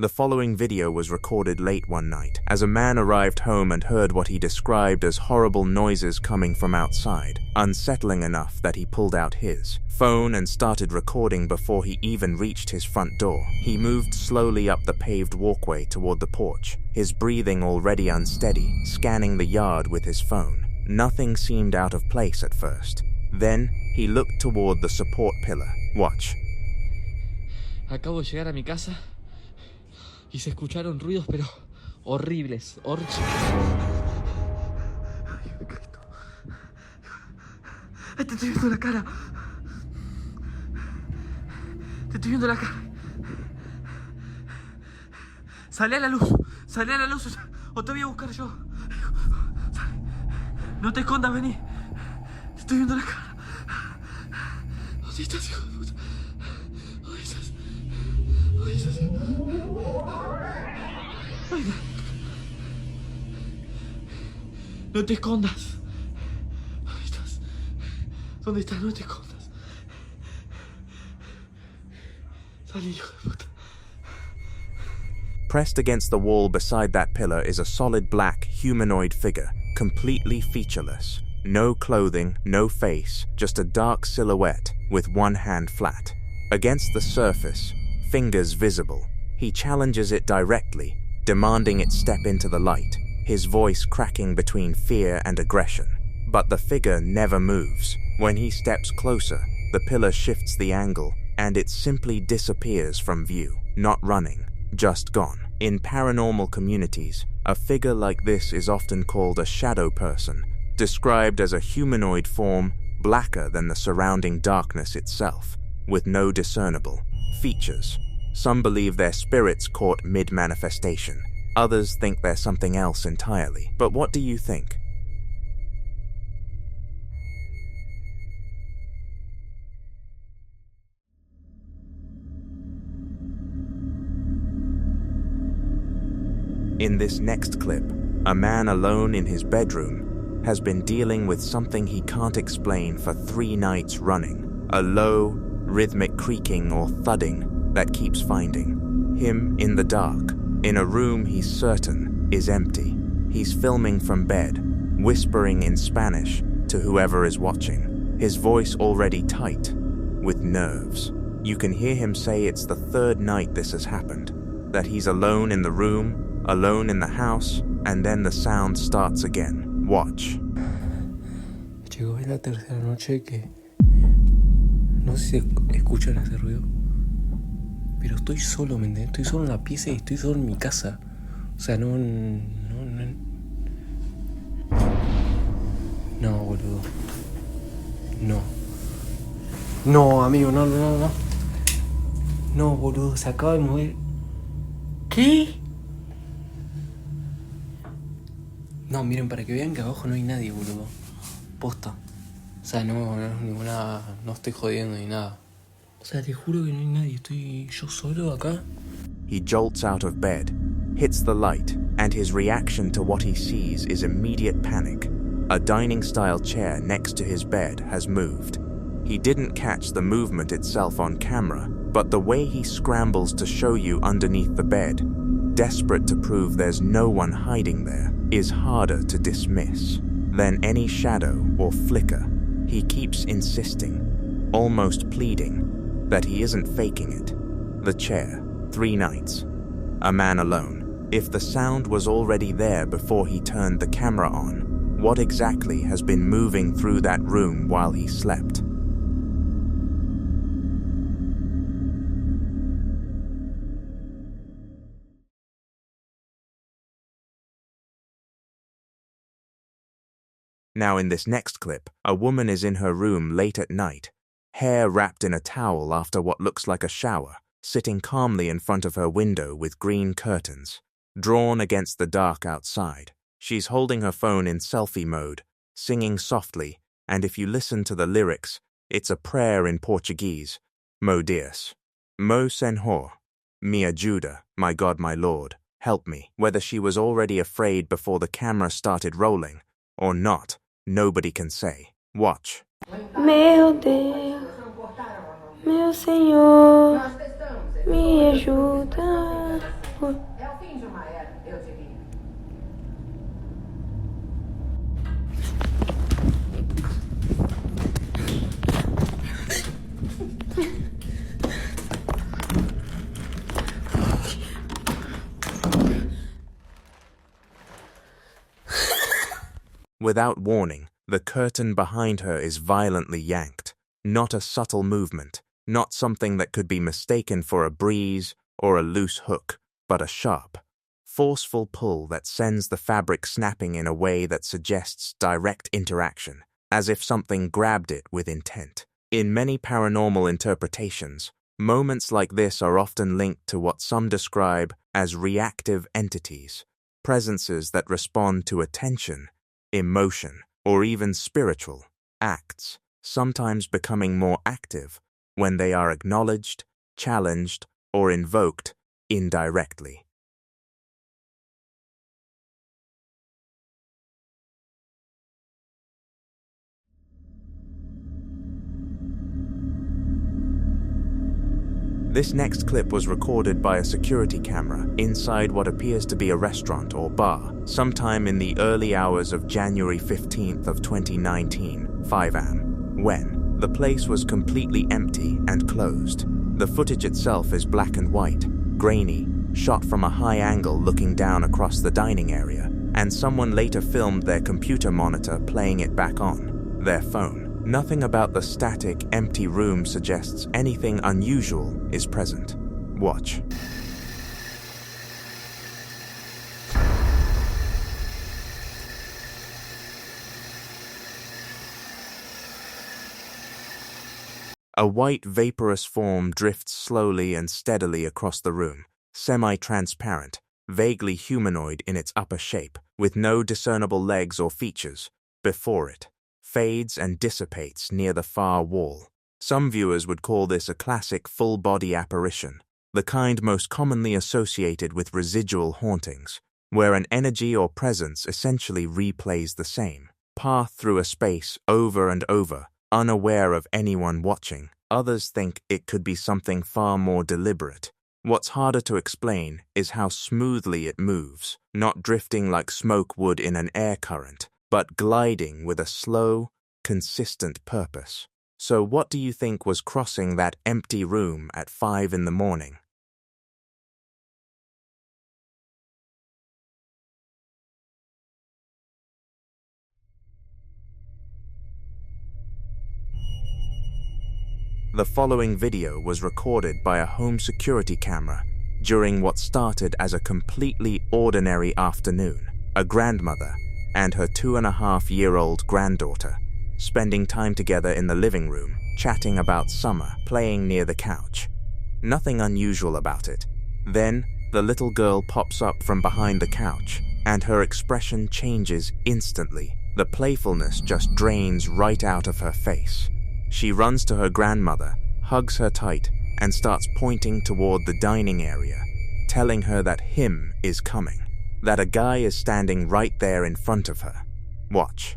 The following video was recorded late one night, as a man arrived home and heard what he described as horrible noises coming from outside, unsettling enough that he pulled out his phone and started recording before he even reached his front door. He moved slowly up the paved walkway toward the porch, his breathing already unsteady, scanning the yard with his phone. Nothing seemed out of place at first. Then, he looked toward the support pillar. Watch. Acabo de llegar a mi casa y se escucharon ruidos, pero horribles. Ay, Cristo. Ay, te estoy viendo la cara. Te estoy viendo la cara. Salí a la luz. Salí a la luz. O te voy a buscar yo. No te escondas, vení. Te estoy viendo la cara. ¿Dónde estás, hijo de puta? ¿Dónde estás? ¿Dónde estás? Ay, no te escondas. ¿Dónde estás? ¿Dónde estás? No te escondas. Salí, hijo de puta. Pressed against the wall beside that pillar is a solid black humanoid figure, completely featureless. No clothing, no face, just a dark silhouette with one hand flat. Against the surface, fingers visible. He challenges it directly, demanding it step into the light, his voice cracking between fear and aggression. But the figure never moves. When he steps closer, the pillar shifts the angle, and it simply disappears from view. Not running, just gone. In paranormal communities, a figure like this is often called a shadow person, described as a humanoid form blacker than the surrounding darkness itself, with no discernible features. Some believe they're spirits caught mid-manifestation. Others think they're something else entirely. But what do you think? In this next clip, a man alone in his bedroom has been dealing with something he can't explain for 3 nights running. A low, rhythmic creaking or thudding that keeps finding him in the dark, in a room he's certain is empty. He's filming from bed, whispering in Spanish to whoever is watching, his voice already tight, with nerves. You can hear him say it's the 3rd night this has happened, that he's alone in the room, alone in the house, and then the sound starts again. Watch. Llegó la tercera noche que no sé si escuchan ese ruido, pero estoy solo, ¿me entiendes? Estoy solo en la pieza y estoy solo en mi casa. O sea, no, boludo. No, amigo, no. No, boludo, se acaba de mover. ¿Qué? No, miren, para que vean que abajo no hay nadie, boludo. Posta. O sea, no es ninguna... No estoy jodiendo ni nada. O sea, te juro que no hay nadie. Estoy yo solo acá. He jolts out of bed, hits the light, and his reaction to what he sees is immediate panic. A dining-style chair next to his bed has moved. He didn't catch the movement itself on camera, but the way he scrambles to show you underneath the bed, desperate to prove there's no one hiding there, is harder to dismiss than any shadow or flicker. He keeps insisting, almost pleading, that he isn't faking it. The chair, 3 nights, a man alone. If the sound was already there before he turned the camera on, what exactly has been moving through that room while he slept? Now in this next clip, a woman is in her room late at night, hair wrapped in a towel after what looks like a shower, sitting calmly in front of her window with green curtains, drawn against the dark outside. She's holding her phone in selfie mode, singing softly, and if you listen to the lyrics, it's a prayer in Portuguese. Mo Deus. Mo Senhor. Me ajuda, my God, my Lord, help me. Whether she was already afraid before the camera started rolling, or not, nobody can say. Watch. Meu Deus, meu Senhor, me ajuda. É o fim de uma era, eu diria. Without warning, the curtain behind her is violently yanked. Not a subtle movement, not something that could be mistaken for a breeze or a loose hook, but a sharp, forceful pull that sends the fabric snapping in a way that suggests direct interaction, as if something grabbed it with intent. In many paranormal interpretations, moments like this are often linked to what some describe as reactive entities, presences that respond to attention, emotion, or even spiritual acts, sometimes becoming more active when they are acknowledged, challenged, or invoked indirectly. This next clip was recorded by a security camera inside what appears to be a restaurant or bar, sometime in the early hours of January 15th of 2019, 5 am, when the place was completely empty and closed. The footage itself is black and white, grainy, shot from a high angle looking down across the dining area, and someone later filmed their computer monitor playing it back on, their phone. Nothing about the static, empty room suggests anything unusual is present. Watch. A white vaporous form drifts slowly and steadily across the room, semi-transparent, vaguely humanoid in its upper shape, with no discernible legs or features. Before it, fades and dissipates near the far wall. Some viewers would call this a classic full-body apparition, the kind most commonly associated with residual hauntings, where an energy or presence essentially replays the same path through a space over and over, unaware of anyone watching. Others think it could be something far more deliberate. What's harder to explain is how smoothly it moves, not drifting like smoke would in an air current, but gliding with a slow, consistent purpose. So what do you think was crossing that empty room at 5 in the morning? The following video was recorded by a home security camera during what started as a completely ordinary afternoon. A grandmother and her 2.5-year-old granddaughter, spending time together in the living room, chatting about summer, playing near the couch. Nothing unusual about it. Then, the little girl pops up from behind the couch, and her expression changes instantly. The playfulness just drains right out of her face. She runs to her grandmother, hugs her tight, and starts pointing toward the dining area, telling her that him is coming. That a guy is standing right there in front of her. Watch.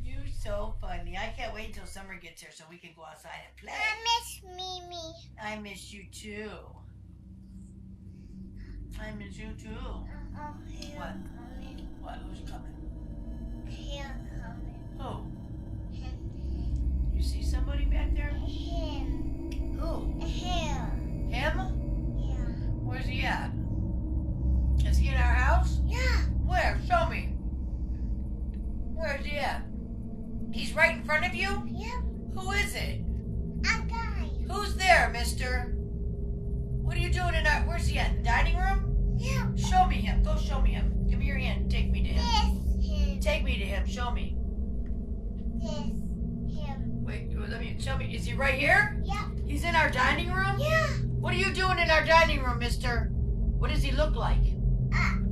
You're so funny. I can't wait until summer gets here so we can go outside and play. I miss Mimi. I miss you too. I miss you too. What? Coming. What? Who's coming? Here coming. Who? Him. You see somebody back there? Him. Who? Here. Him? Yeah. Where's he at? Is he in our house? Yeah. Where? Show me. Where's he at? He's right in front of you? Yep. Who is it? A guy. Who's there, mister? What are you doing in our... Where's he at? In the dining room? Yep. Show me him. Go show me him. Give me your hand. Take me to him. This him. Take me to him. Show me. This him. Wait, let me... Show me. Is he right here? Yep. He's in our dining room? Yeah. What are you doing in our dining room, mister? What does he look like?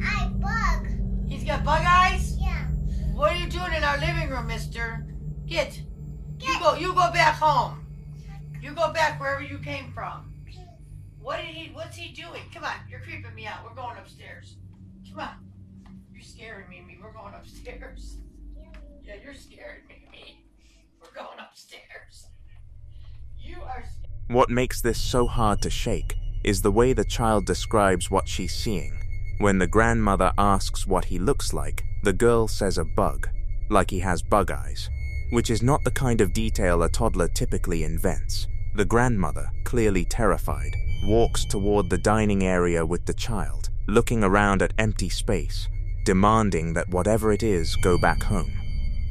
I bug. He's got bug eyes? Yeah. What are you doing in our living room, mister? Get. You go back home. You go back wherever you came from. What's he doing? Come on, you're creeping me out. We're going upstairs. Come on. You're scaring me. We're going upstairs. Yeah, you're scaring me. We're going upstairs. You are scared. What makes this so hard to shake is the way the child describes what she's seeing. When the grandmother asks what he looks like, the girl says a bug, like he has bug eyes, which is not the kind of detail a toddler typically invents. The grandmother, clearly terrified, walks toward the dining area with the child, looking around at empty space, demanding that whatever it is go back home.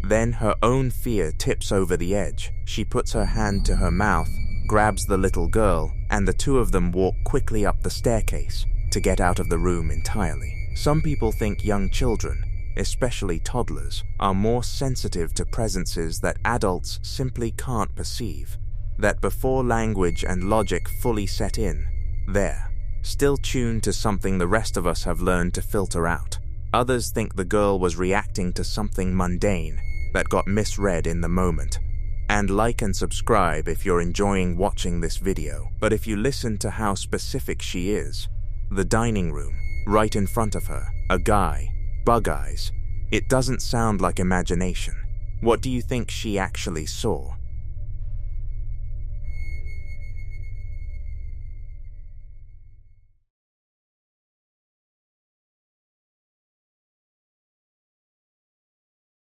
Then her own fear tips over the edge. She puts her hand to her mouth, grabs the little girl, and the two of them walk quickly up the staircase to get out of the room entirely. Some people think young children, especially toddlers, are more sensitive to presences that adults simply can't perceive, that before language and logic fully set in, they're still tuned to something the rest of us have learned to filter out. Others think the girl was reacting to something mundane that got misread in the moment. And like and subscribe if you're enjoying watching this video. But if you listen to how specific she is, the dining room, right in front of her, a guy, bug eyes, it doesn't sound like imagination. What do you think she actually saw?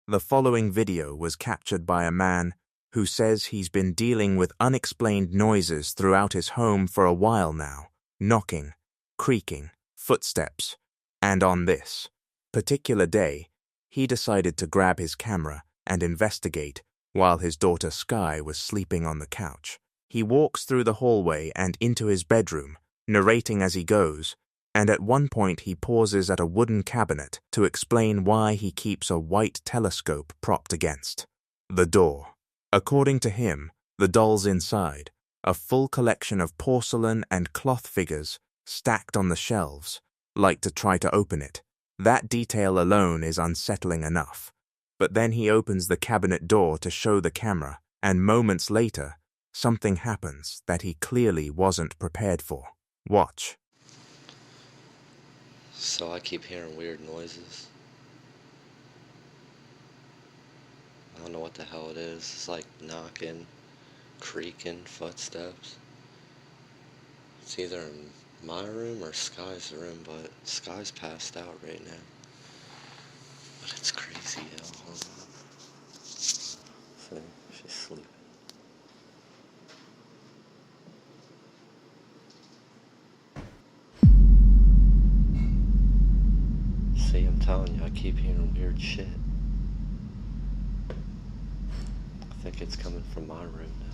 The following video was captured by a man who says he's been dealing with unexplained noises throughout his home for a while now, knocking, creaking, footsteps, and on this particular day, he decided to grab his camera and investigate while his daughter Sky was sleeping on the couch. He walks through the hallway and into his bedroom, narrating as he goes, and at one point he pauses at a wooden cabinet to explain why he keeps a white telescope propped against the door. According to him, the dolls inside, a full collection of porcelain and cloth figures stacked on the shelves, like to try to open it. That detail alone is unsettling enough. But then he opens the cabinet door to show the camera, and moments later, something happens that he clearly wasn't prepared for. Watch. So I keep hearing weird noises. I don't know what the hell it is. It's like knocking, creaking, footsteps. It's either in my room or Sky's room, but Sky's passed out right now. But it's crazy, yo. Hold on. See, she's sleeping. See, I'm telling you, I keep hearing weird shit. I think it's coming from my room now.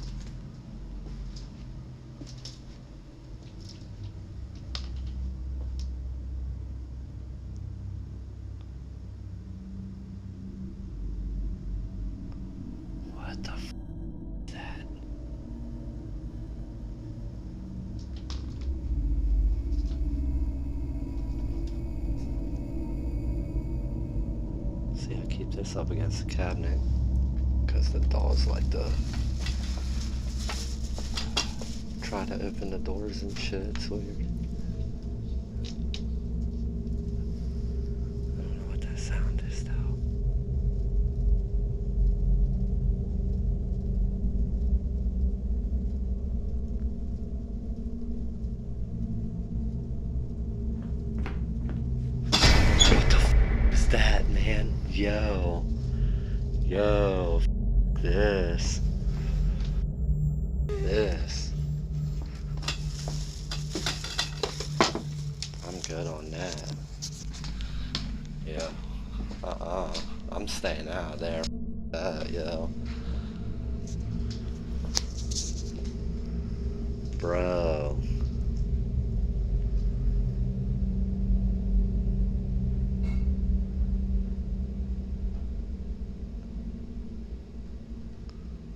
What the f is that? See, I keep this up against the cabinet because the dolls like to try to open the doors and shit. It's weird. I don't know what that sound is though. What the f is that, man? Yo. Yo. This. I'm good on that. Yeah. I'm staying out of there. Yo. Bro.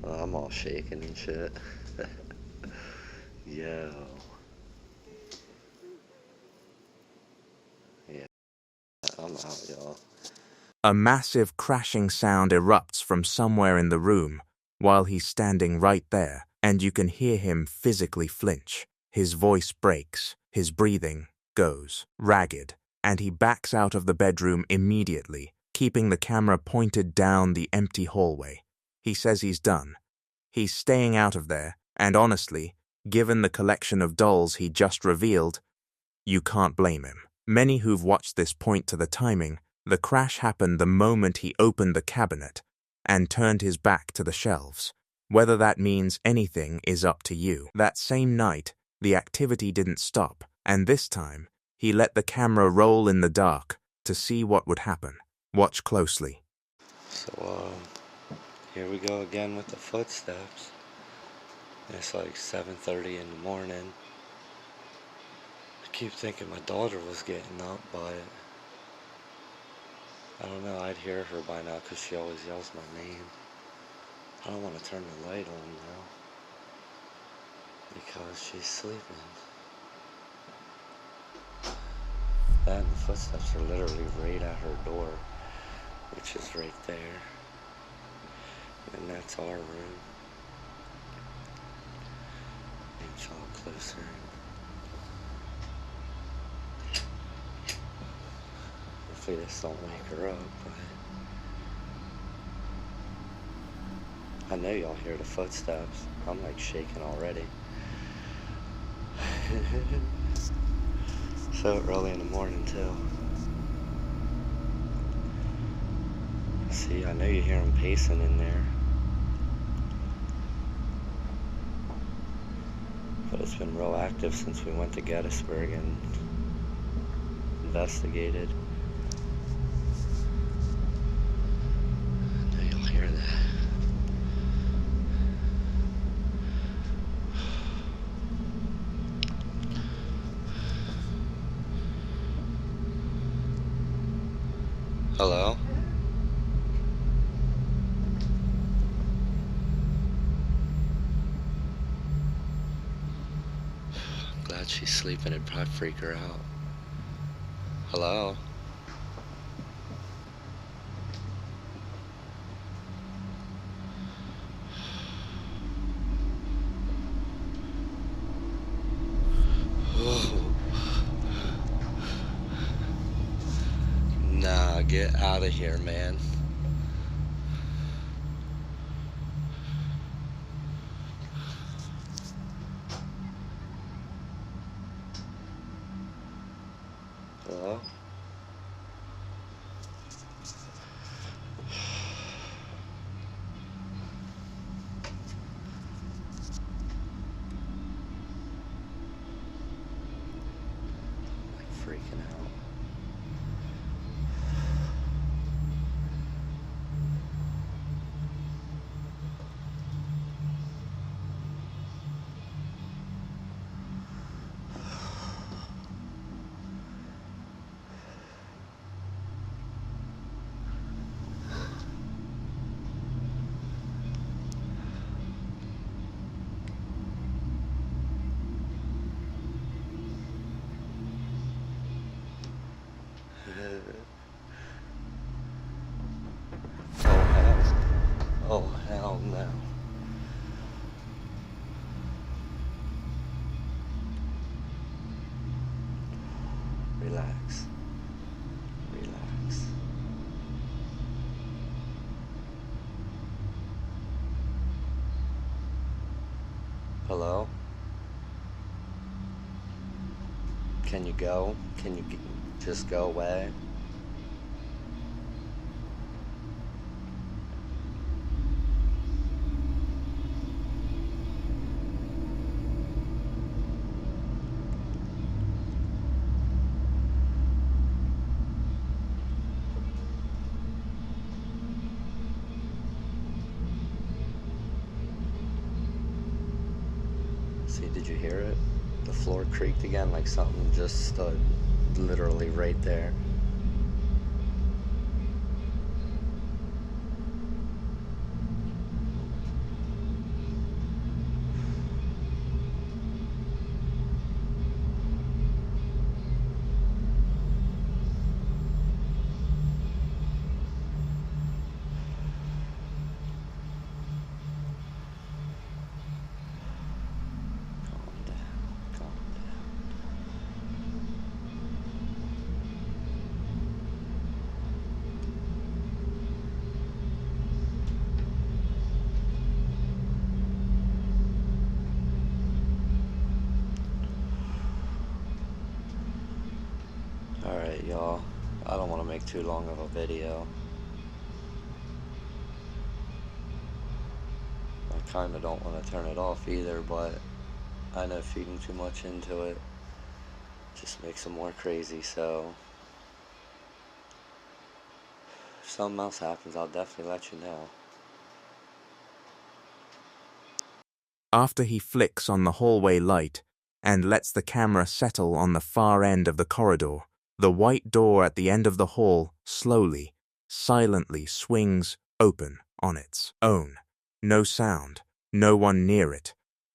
I'm all shaking and shit. Yo. Yeah, I'm out, y'all. A massive crashing sound erupts from somewhere in the room while he's standing right there, and you can hear him physically flinch. His voice breaks, his breathing goes ragged, and he backs out of the bedroom immediately, keeping the camera pointed down the empty hallway. He says he's done. He's staying out of there, and honestly, Given the collection of dolls he just revealed, you can't blame him. Many who've watched this point to the timing. The crash happened the moment he opened the cabinet and turned his back to the shelves. Whether that means anything is up to you. That same night, the activity didn't stop, and this time, he let the camera roll in the dark to see what would happen. Watch closely. So, here we go again with the footsteps. It's like 7:30 in the morning. I keep thinking my daughter was getting up, but I don't know, I'd hear her by now because she always yells my name. I don't want to turn the light on now because she's sleeping. That and the footsteps are literally right at her door, which is right there. And that's our room. Inch all closer. Hopefully this don't wake her up, but I know y'all hear the footsteps. I'm like shaking already. So early in the morning too. See, I know you hear them pacing in there. But it's been real active since we went to Gettysburg and investigated. I know you'll hear that. Hello? I'm glad she's sleeping. It'd probably freak her out. Hello? Nah, get out of here, man. Hello? Like freaking out. Oh hell no. Relax. Relax. Hello? Can you go? Can you just go away? See, did you hear it? The floor creaked again, like something just stood literally right there. Calm down, calm down. y'all. I don't want to make too long of a video. I kind of don't want to turn it off either, but I know feeding too much into it just makes them more crazy, so if something else happens, I'll definitely let you know. After he flicks on the hallway light and lets the camera settle on the far end of the corridor, the white door at the end of the hall slowly, silently swings open on its own. No sound, no one near it,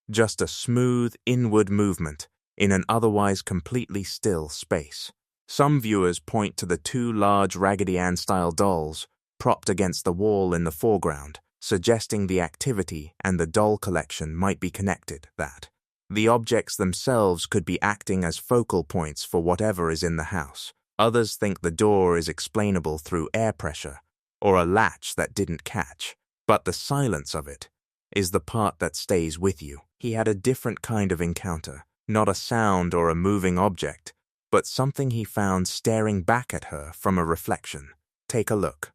just a smooth inward movement in an otherwise completely still space. Some viewers point to the two large Raggedy Ann-style dolls propped against the wall in the foreground, suggesting the activity and the doll collection might be connected, that the objects themselves could be acting as focal points for whatever is in the house. Others think the door is explainable through air pressure or a latch that didn't catch, but the silence of it is the part that stays with you. He had a different kind of encounter, not a sound or a moving object, but something he found staring back at her from a reflection. Take a look.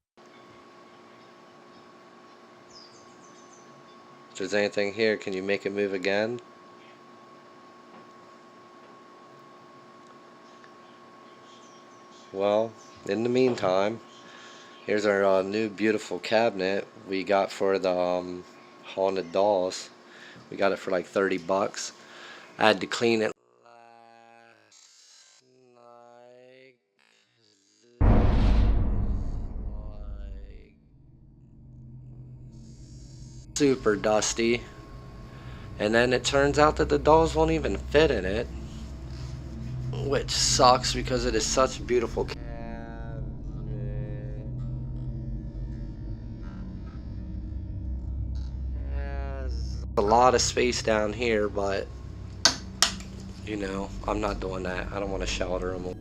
If there's anything here, can you make it move again? Well, in the meantime, here's our new beautiful cabinet we got for the haunted dolls. We got it for like 30 bucks. I had to clean it last night. Super dusty. And then it turns out that the dolls won't even fit in it, which sucks because it is such a beautiful cabinet. There's a lot of space down here, but you know, I'm not doing that. I don't want to shelter them.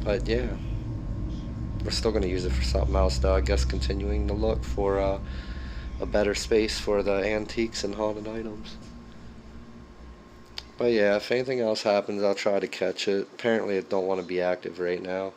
But yeah, we're still going to use it for something else though. I guess continuing to look for a better space for the antiques and haunted items. But yeah, if anything else happens, I'll try to catch it. Apparently it don't want to be active right now.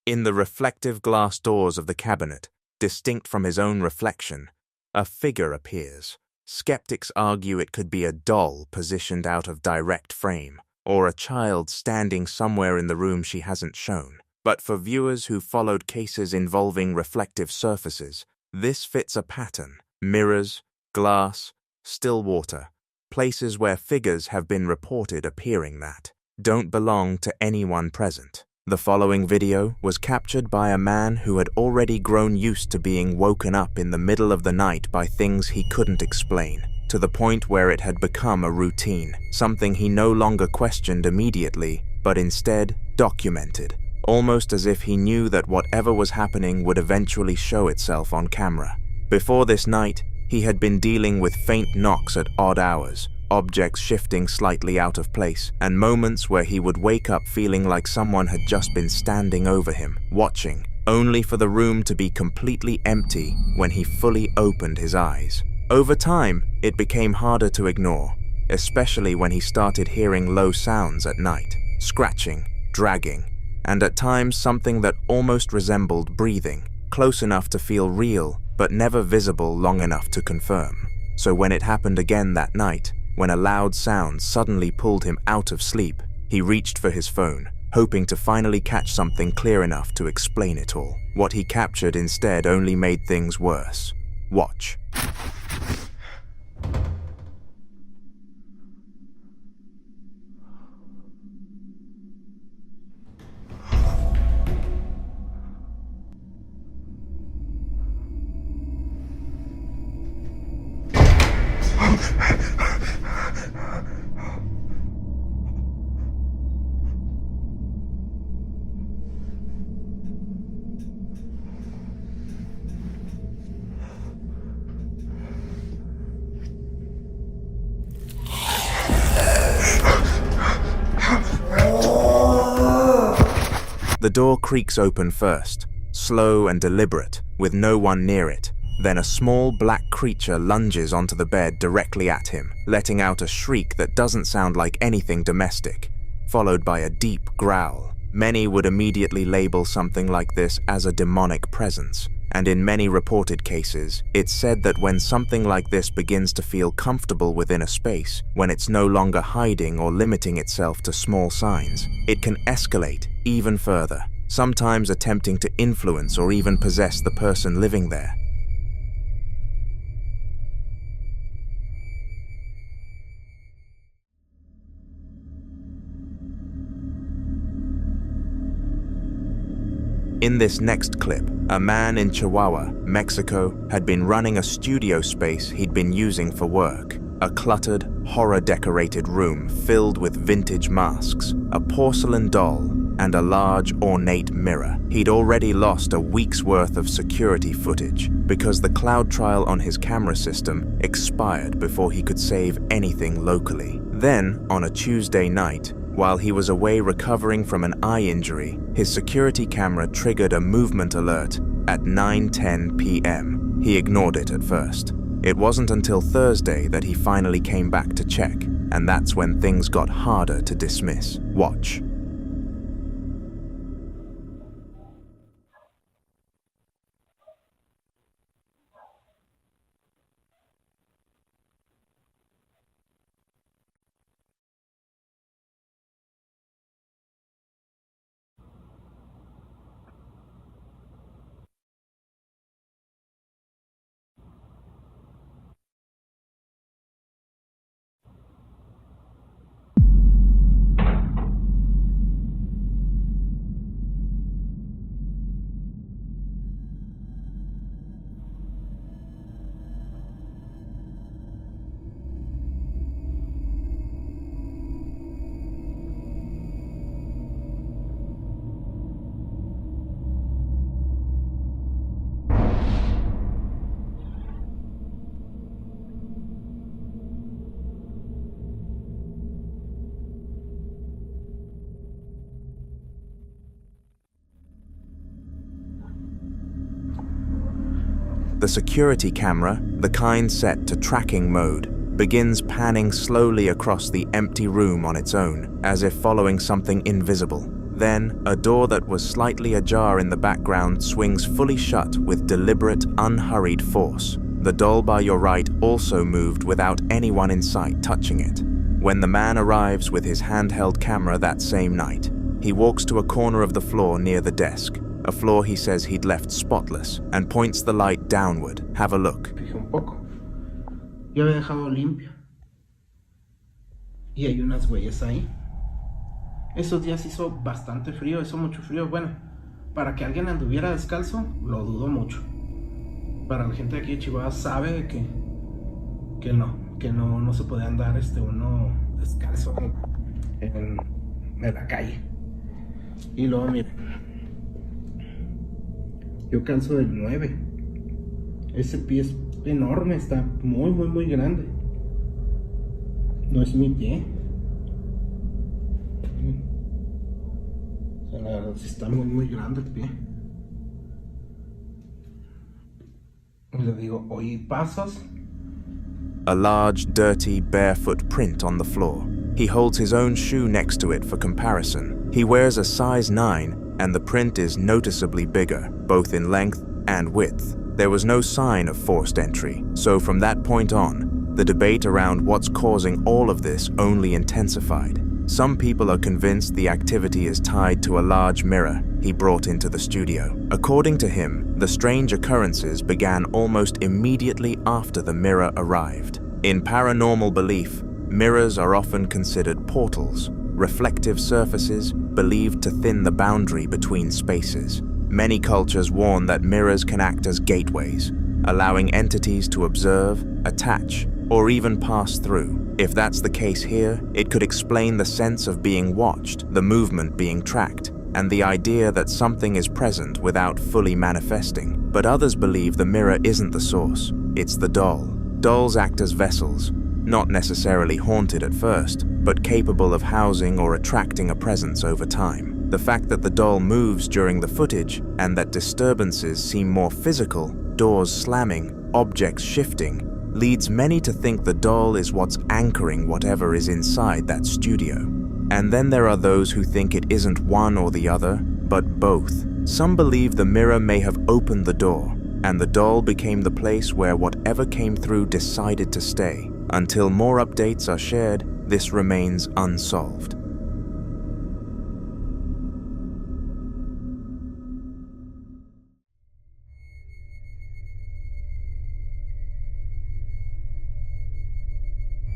In the reflective glass doors of the cabinet, distinct from his own reflection, a figure appears. Skeptics argue it could be a doll positioned out of direct frame, or a child standing somewhere in the room she hasn't shown. But for viewers who followed cases involving reflective surfaces, this fits a pattern: mirrors, glass, still water, places where figures have been reported appearing that don't belong to anyone present. The following video was captured by a man who had already grown used to being woken up in the middle of the night by things he couldn't explain, to the point where it had become a routine, something he no longer questioned immediately, but instead documented, almost as if he knew that whatever was happening would eventually show itself on camera. Before this night, he had been dealing with faint knocks at odd hours, objects shifting slightly out of place, and moments where he would wake up feeling like someone had just been standing over him, watching, only for the room to be completely empty when he fully opened his eyes. Over time, it became harder to ignore, especially when he started hearing low sounds at night, scratching, dragging, and at times something that almost resembled breathing, close enough to feel real, but never visible long enough to confirm. So when it happened again that night, when a loud sound suddenly pulled him out of sleep, he reached for his phone, hoping to finally catch something clear enough to explain it all. What he captured instead only made things worse. Watch. The door creaks open first, slow and deliberate, with no one near it. Then a small black creature lunges onto the bed directly at him, letting out a shriek that doesn't sound like anything domestic, followed by a deep growl. Many would immediately label something like this as a demonic presence, and in many reported cases, it's said that when something like this begins to feel comfortable within a space, when it's no longer hiding or limiting itself to small signs, it can escalate even further, sometimes attempting to influence or even possess the person living there. In this next clip, a man in Chihuahua, Mexico, had been running a studio space he'd been using for work. A cluttered, horror-decorated room filled with vintage masks, a porcelain doll, and a large, ornate mirror. He'd already lost a week's worth of security footage because the cloud trial on his camera system expired before he could save anything locally. Then, on a Tuesday night, while he was away recovering from an eye injury, his security camera triggered a movement alert at 9:10 p.m. He ignored it at first. It wasn't until Thursday that he finally came back to check, and that's when things got harder to dismiss. Watch. The security camera, the kind set to tracking mode, begins panning slowly across the empty room on its own, as if following something invisible. Then, a door that was slightly ajar in the background swings fully shut with deliberate, unhurried force. The doll by your right also moved without anyone in sight touching it. When the man arrives with his handheld camera that same night, he walks to a corner of the floor near the desk, a floor he says he'd left spotless, and points the light downward. Have a look. Fijé un poco. Yo había dejado limpio. Y hay unas huellas ahí. Esos días hizo bastante frío, hizo mucho frío. Bueno, para que alguien anduviera descalzo, lo dudo mucho. Para la gente de aquí de Chihuahua sabe que no se puede andar uno descalzo en la calle. Y luego miren, yo calzo del 9. Ese pie es enorme, está muy grande. No es mi pie. O sea, la verdad sí está muy grande el pie. Y le digo, oí pasos. A large, dirty, barefoot print on the floor. He holds his own shoe next to it for comparison. He wears a size 9, and the print is noticeably bigger, both in length and width. There was no sign of forced entry, so from that point on, the debate around what's causing all of this only intensified. Some people are convinced the activity is tied to a large mirror he brought into the studio. According to him, the strange occurrences began almost immediately after the mirror arrived. In paranormal belief, mirrors are often considered portals, reflective surfaces believed to thin the boundary between spaces. Many cultures warn that mirrors can act as gateways, allowing entities to observe, attach, or even pass through. If that's the case here, it could explain the sense of being watched, the movement being tracked, and the idea that something is present without fully manifesting. But others believe the mirror isn't the source, it's the doll. Dolls act as vessels, not necessarily haunted at first, but capable of housing or attracting a presence over time. The fact that the doll moves during the footage and that disturbances seem more physical, doors slamming, objects shifting, leads many to think the doll is what's anchoring whatever is inside that studio. And then there are those who think it isn't one or the other, but both. Some believe the mirror may have opened the door, and the doll became the place where whatever came through decided to stay. Until more updates are shared, this remains unsolved.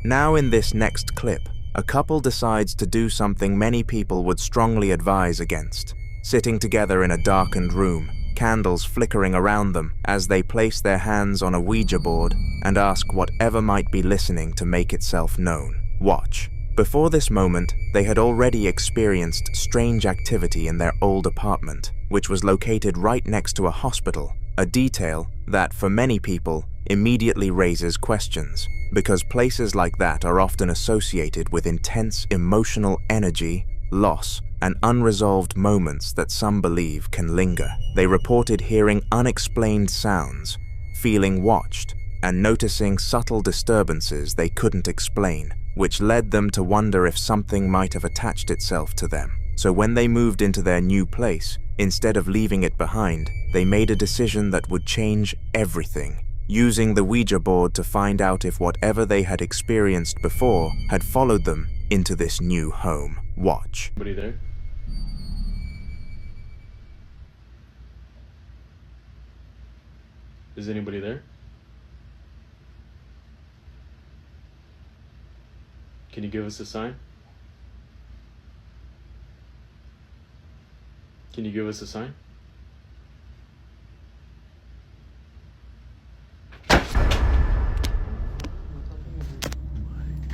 Now in this next clip, a couple decides to do something many people would strongly advise against. Sitting together in a darkened room, candles flickering around them as they place their hands on a Ouija board and ask whatever might be listening to make itself known. Watch. Before this moment, they had already experienced strange activity in their old apartment, which was located right next to a hospital, a detail that, for many people, immediately raises questions, because places like that are often associated with intense emotional energy, loss, and unresolved moments that some believe can linger. They reported hearing unexplained sounds, feeling watched, and noticing subtle disturbances they couldn't explain, which led them to wonder if something might have attached itself to them. So when they moved into their new place, instead of leaving it behind, they made a decision that would change everything, using the Ouija board to find out if whatever they had experienced before had followed them into this new home. Watch. Anybody there? Is anybody there? Can you give us a sign? Can you give us a sign?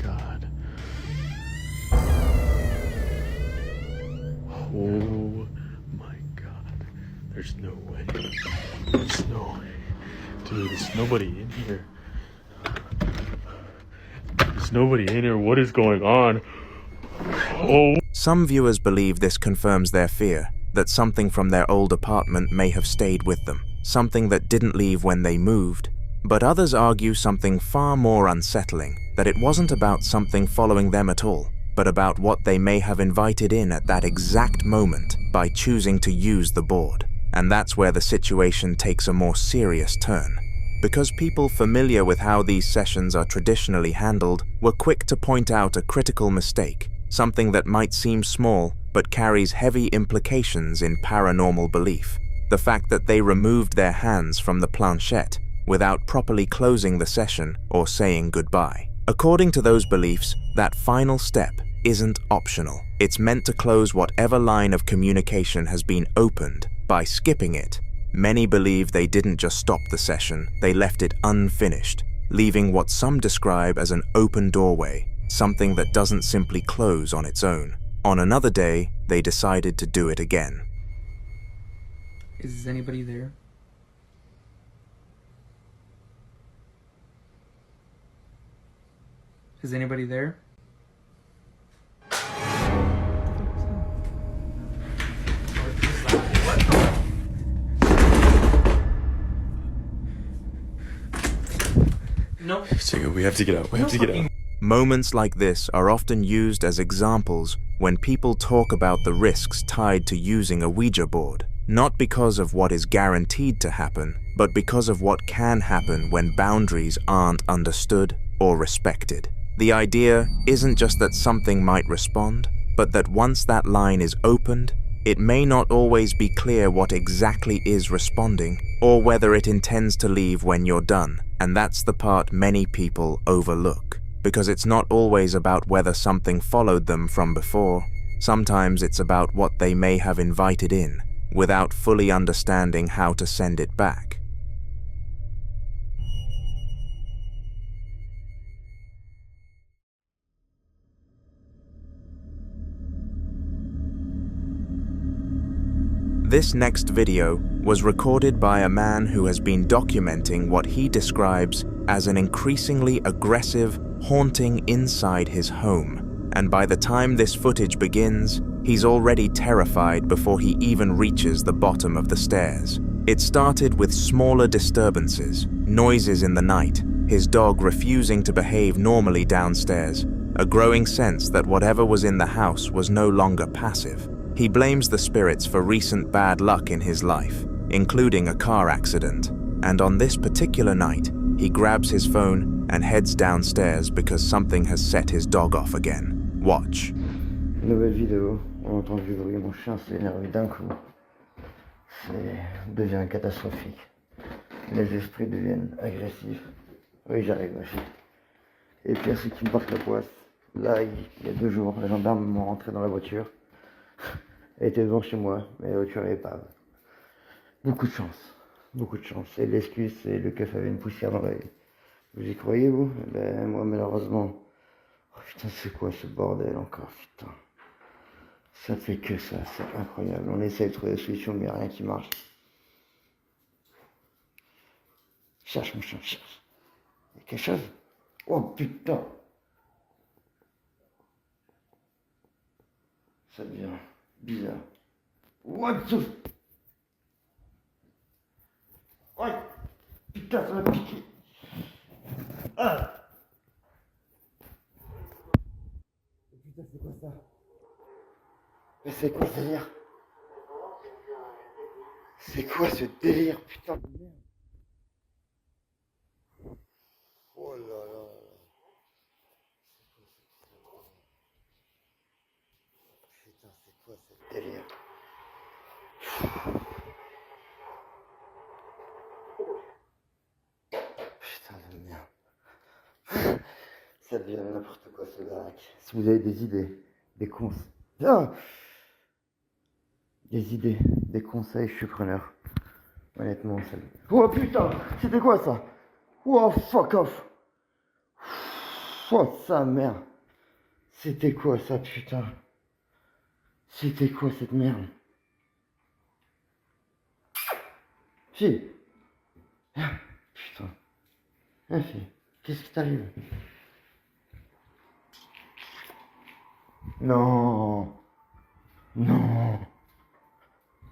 God. Oh my God. There's no way. There's no way. Dude, there's nobody in here. There's nobody in here. What is going on? Oh. Some viewers believe this confirms their fear, that something from their old apartment may have stayed with them, something that didn't leave when they moved. But others argue something far more unsettling, that it wasn't about something following them at all, but about what they may have invited in at that exact moment by choosing to use the board. And that's where the situation takes a more serious turn. Because people familiar with how these sessions are traditionally handled were quick to point out a critical mistake, something that might seem small but carries heavy implications in paranormal belief. The fact that they removed their hands from the planchette without properly closing the session or saying goodbye. According to those beliefs, that final step isn't optional. It's meant to close whatever line of communication has been opened by skipping it. Many believe they didn't just stop the session, they left it unfinished, leaving what some describe as an open doorway, something that doesn't simply close on its own. On another day, they decided to do it again. Is anybody there? Is anybody there? No. Jacob, we have to get out. We have to get out. Moments like this are often used as examples when people talk about the risks tied to using a Ouija board, not because of what is guaranteed to happen, but because of what can happen when boundaries aren't understood or respected. The idea isn't just that something might respond, but that once that line is opened, it may not always be clear what exactly is responding, or whether it intends to leave when you're done. And that's the part many people overlook, because it's not always about whether something followed them from before. Sometimes it's about what they may have invited in, without fully understanding how to send it back. This next video was recorded by a man who has been documenting what he describes as an increasingly aggressive haunting inside his home. And by the time this footage begins, He's already terrified before he even reaches the bottom of the stairs. It started with smaller disturbances, noises in the night, his dog refusing to behave normally downstairs, a growing sense that whatever was in the house was no longer passive. He blames the spirits for recent bad luck in his life, including a car accident, and on this particular night, he grabs his phone and heads downstairs because something has set his dog off again. Watch. Nouvelle vidéo, on entend du bruit, mon chien s'est énervé d'un coup. Devient catastrophique. Les esprits deviennent agressifs. Oui, j'arrive, ma fille. Et pire, c'est qu'ils me portent la poisse. Là, il y a 2 jours, les gendarmes m'ont rentré dans la voiture. Elle était devant chez moi, mais la voiture est épave. Beaucoup de chance. Beaucoup de chance. Et l'excuse, c'est le keuf avait une poussière dans l'œil. Vous y croyez, vous? Ben, moi, malheureusement. Oh putain, c'est quoi ce bordel encore, putain. Ça fait que ça, c'est incroyable. On essaie de trouver des solutions, mais il n'y a rien qui marche. Cherche, mon chien, cherche. Il y a quelque chose? Oh putain. Ça devient bizarre. What the... Oh putain, ça m'a piqué. Ah. Putain, c'est quoi ça? Mais c'est quoi ce délire? C'est quoi ce délire, putain de merde? Oh là là. Putain, c'est quoi ce délire? Putain de merde. Ça devient n'importe quoi ce baraque. Si vous avez des idées, des conseils. Ah, des idées, des conseils, je suis preneur. Honnêtement, ça... Oh putain, c'était quoi ça? Oh fuck off. Oh sa merde. C'était quoi ça, putain? C'était quoi cette merde? Si. Ah, putain. Ah, si. Qu'est-ce qui t'arrive? Non. Non.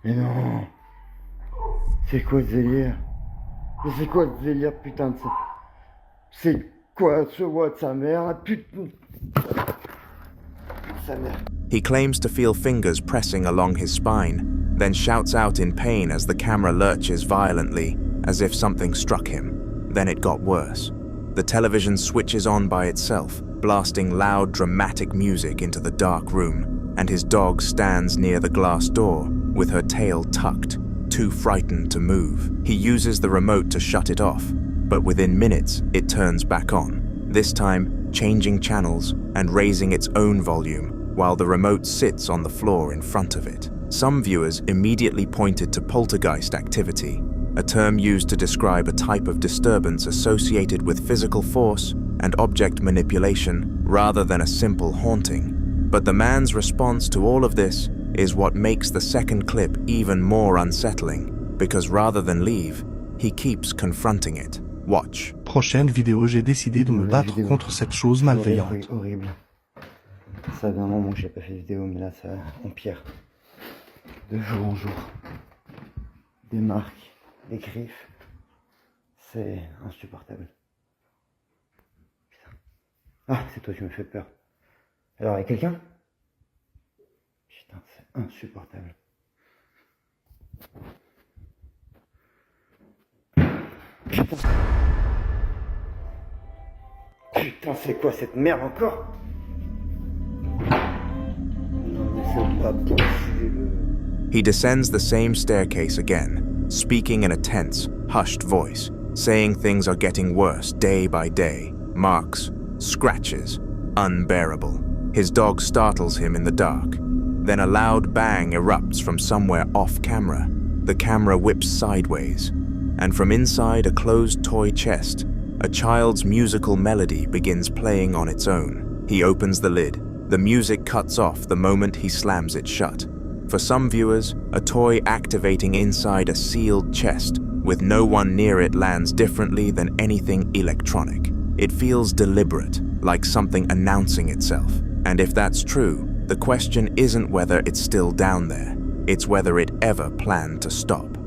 Mais non. C'est quoi ce délire? Mais c'est quoi ce délire, putain de ça? C'est quoi ce voix de sa mère? Putain. Sa mère. He claims to feel fingers pressing along his spine, then shouts out in pain as the camera lurches violently, as if something struck him. Then it got worse. The television switches on by itself, blasting loud, dramatic music into the dark room, and his dog stands near the glass door, with her tail tucked, too frightened to move. He uses the remote to shut it off, but within minutes, it turns back on, this time changing channels and raising its own volume, while the remote sits on the floor in front of it. Some viewers immediately pointed to poltergeist activity, a term used to describe a type of disturbance associated with physical force and object manipulation rather than a simple haunting. But the man's response to all of this is what makes the second clip even more unsettling, because rather than leave, he keeps confronting it. Watch. Prochaine vidéo, j'ai décidé de me battre contre cette chose malveillante. Horrible. Ça fait un moment que j'ai pas fait de vidéo, mais là ça empire. De jour en jour. Des marques, des griffes. C'est insupportable. Putain. Ah, c'est toi qui me fais peur. Alors, il y a quelqu'un? Putain, c'est insupportable. Putain. Putain, c'est quoi cette merde encore? Non, mais c'est pas possible. He descends the same staircase again, speaking in a tense, hushed voice, saying things are getting worse day by day. Marks, scratches, unbearable. His dog startles him in the dark. Then a loud bang erupts from somewhere off camera. The camera whips sideways, and from inside a closed toy chest, a child's musical melody begins playing on its own. He opens the lid. The music cuts off the moment he slams it shut. For some viewers, a toy activating inside a sealed chest with no one near it lands differently than anything electronic. It feels deliberate, like something announcing itself. And if that's true, The question isn't whether it's still down there, it's whether it ever planned to stop.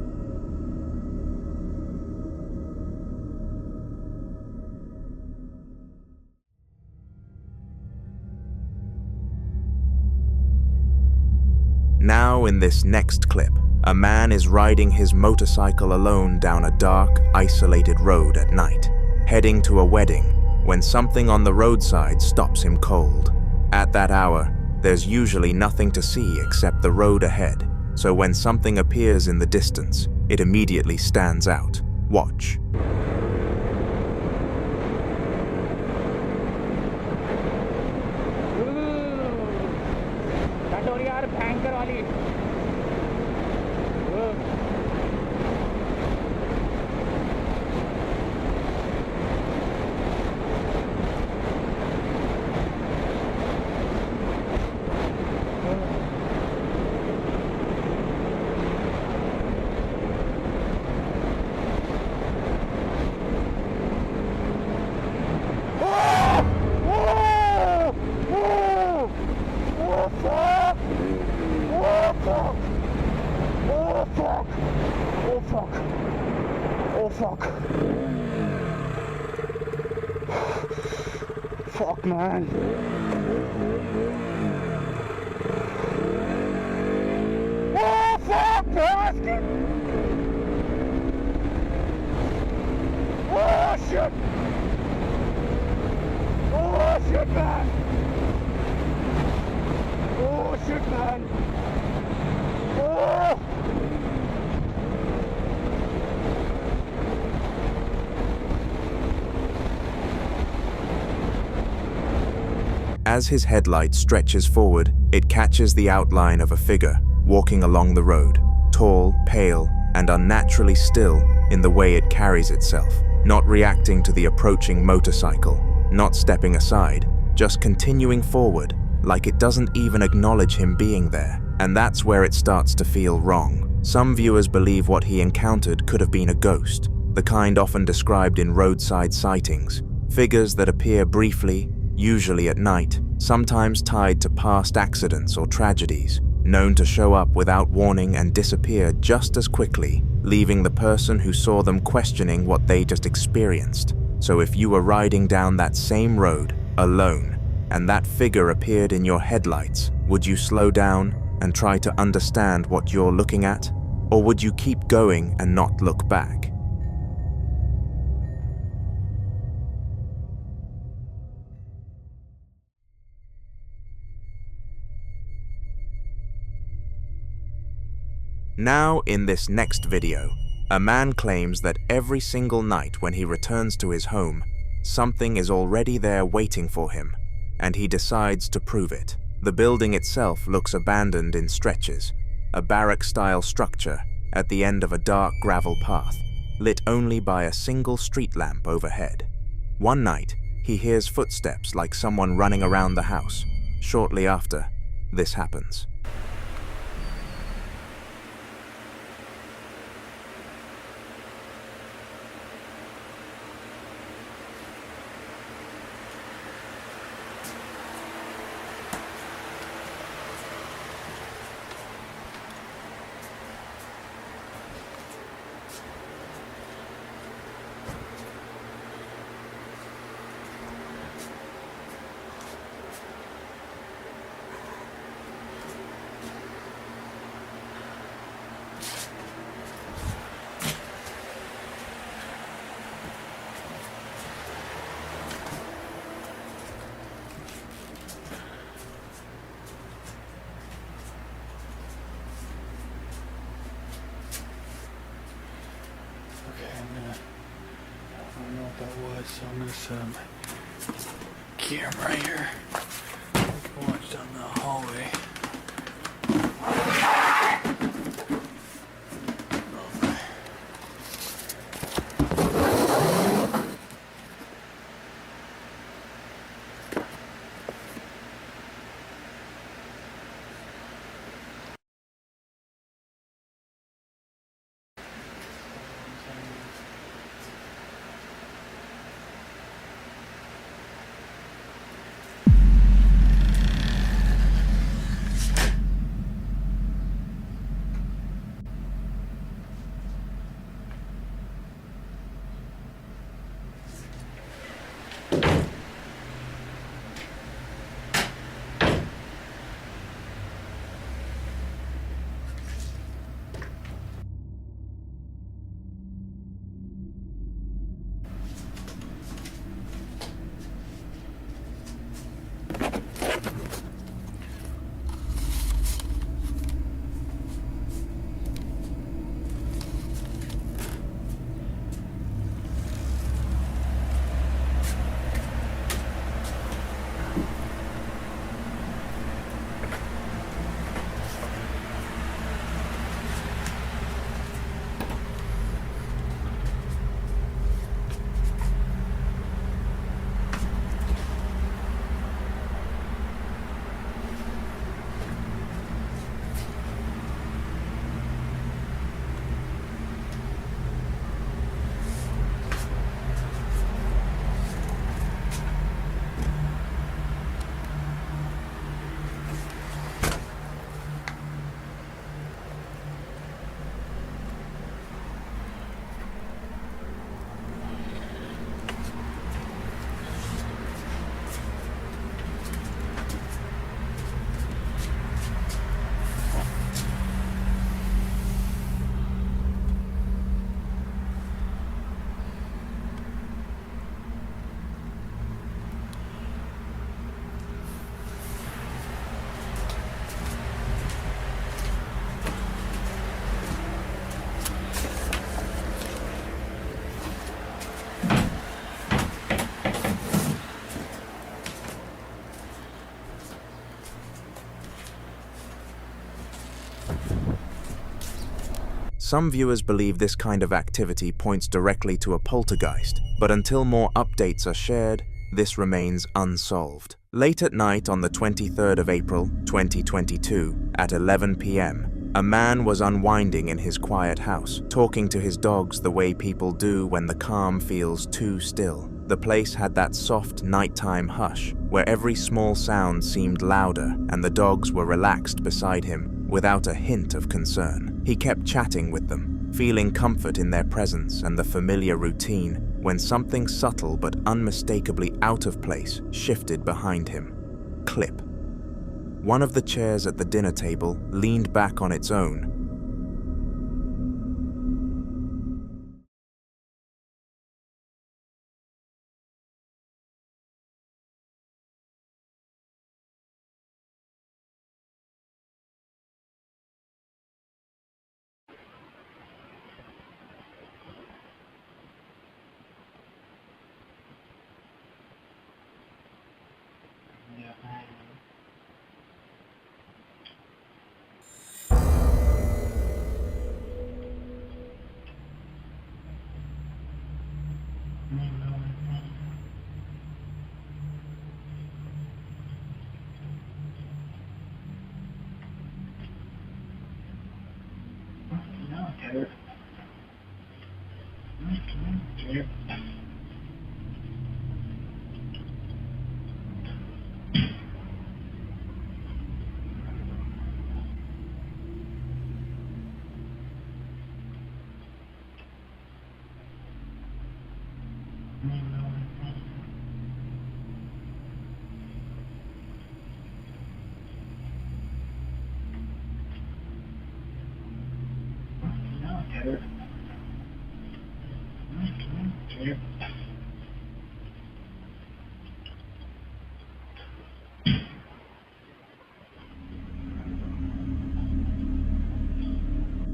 Now in this next clip, a man is riding his motorcycle alone down a dark, isolated road at night, heading to a wedding, when something on the roadside stops him cold. At that hour, there's usually nothing to see except the road ahead, so when something appears in the distance, it immediately stands out. Watch. Fuck, man. Oh, fuck, bastard! Oh, shit! Oh, shit, man! Oh, shit, man! Oh! As his headlight stretches forward, it catches the outline of a figure walking along the road, tall, pale, and unnaturally still in the way it carries itself, not reacting to the approaching motorcycle, not stepping aside, just continuing forward, like it doesn't even acknowledge him being there. And that's where it starts to feel wrong. Some viewers believe what he encountered could have been a ghost, the kind often described in roadside sightings, figures that appear briefly, usually at night, sometimes tied to past accidents or tragedies, known to show up without warning and disappear just as quickly, leaving the person who saw them questioning what they just experienced. So if you were riding down that same road, alone, and that figure appeared in your headlights, would you slow down and try to understand what you're looking at? Or would you keep going and not look back? Now, in this next video, a man claims that every single night when he returns to his home, something is already there waiting for him, and he decides to prove it. The building itself looks abandoned in stretches, a barrack-style structure at the end of a dark gravel path, lit only by a single street lamp overhead. One night, he hears footsteps like someone running around the house. Shortly after, this happens. I don't know what that was, so I'm gonna set up my camera here. Watch down the hallway. Some viewers believe this kind of activity points directly to a poltergeist, but until more updates are shared, this remains unsolved. Late at night on the 23rd of April, 2022, at 11 p.m., a man was unwinding in his quiet house, talking to his dogs the way people do when the calm feels too still. The place had that soft nighttime hush, where every small sound seemed louder and the dogs were relaxed beside him without a hint of concern. He kept chatting with them, feeling comfort in their presence and the familiar routine, when something subtle but unmistakably out of place shifted behind him. Clip. One of the chairs at the dinner table leaned back on its own.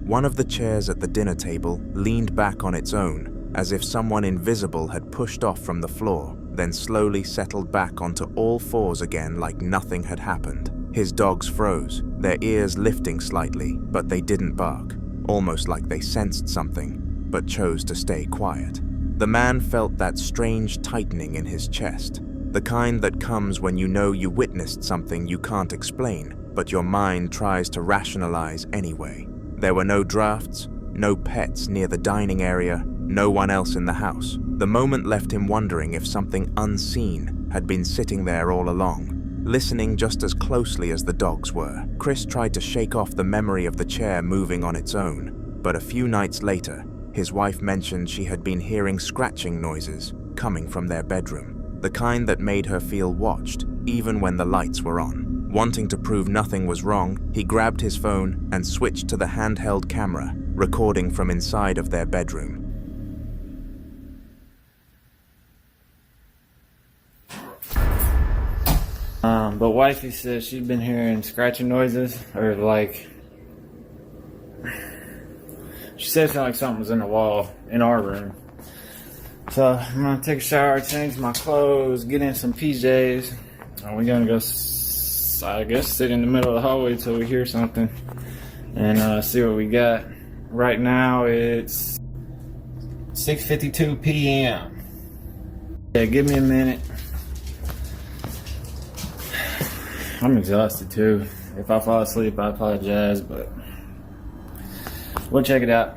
One of the chairs at the dinner table leaned back on its own, as if someone invisible had pushed off from the floor, then slowly settled back onto all fours again like nothing had happened. His dogs froze, their ears lifting slightly, but they didn't bark, almost like they sensed something, but chose to stay quiet. The man felt that strange tightening in his chest, the kind that comes when you know you witnessed something you can't explain, but your mind tries to rationalize anyway. There were no drafts, no pets near the dining area, no one else in the house. The moment left him wondering if something unseen had been sitting there all along, listening just as closely as the dogs were. Chris tried to shake off the memory of the chair moving on its own, but a few nights later, his wife mentioned she had been hearing scratching noises coming from their bedroom, the kind that made her feel watched, even when the lights were on. Wanting to prove nothing was wrong, he grabbed his phone and switched to the handheld camera, recording from inside of their bedroom. But wifey says she's been hearing scratching noises, or like, she said it sounded like something was in the wall in our room. So I'm gonna take a shower, change my clothes, get in some PJs, and we're gonna go, I guess, sit in the middle of the hallway till we hear something and see what we got. Right now it's 6:52 p.m. Yeah, give me a minute. I'm exhausted too. If I fall asleep, I apologize, but we'll check it out.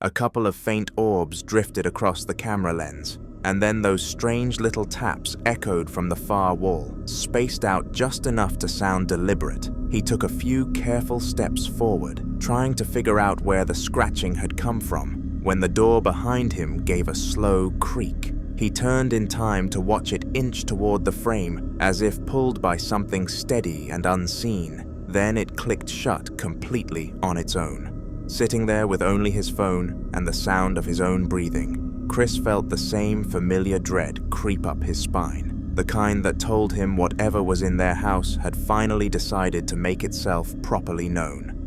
A couple of faint orbs drifted across the camera lens, and then those strange little taps echoed from the far wall, spaced out just enough to sound deliberate. He took a few careful steps forward, trying to figure out where the scratching had come from, when the door behind him gave a slow creak. He turned in time to watch it inch toward the frame, as if pulled by something steady and unseen. Then it clicked shut completely on its own. Sitting there with only his phone and the sound of his own breathing, Chris felt the same familiar dread creep up his spine, the kind that told him whatever was in their house had finally decided to make itself properly known.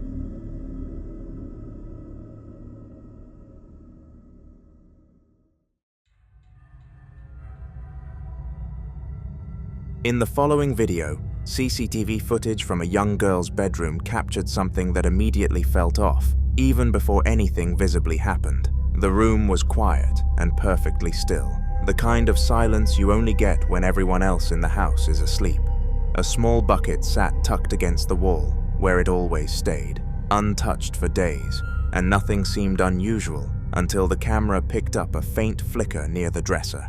In the following video, CCTV footage from a young girl's bedroom captured something that immediately felt off, even before anything visibly happened. The room was quiet and perfectly still, the kind of silence you only get when everyone else in the house is asleep. A small bucket sat tucked against the wall, where it always stayed, untouched for days, and nothing seemed unusual until the camera picked up a faint flicker near the dresser.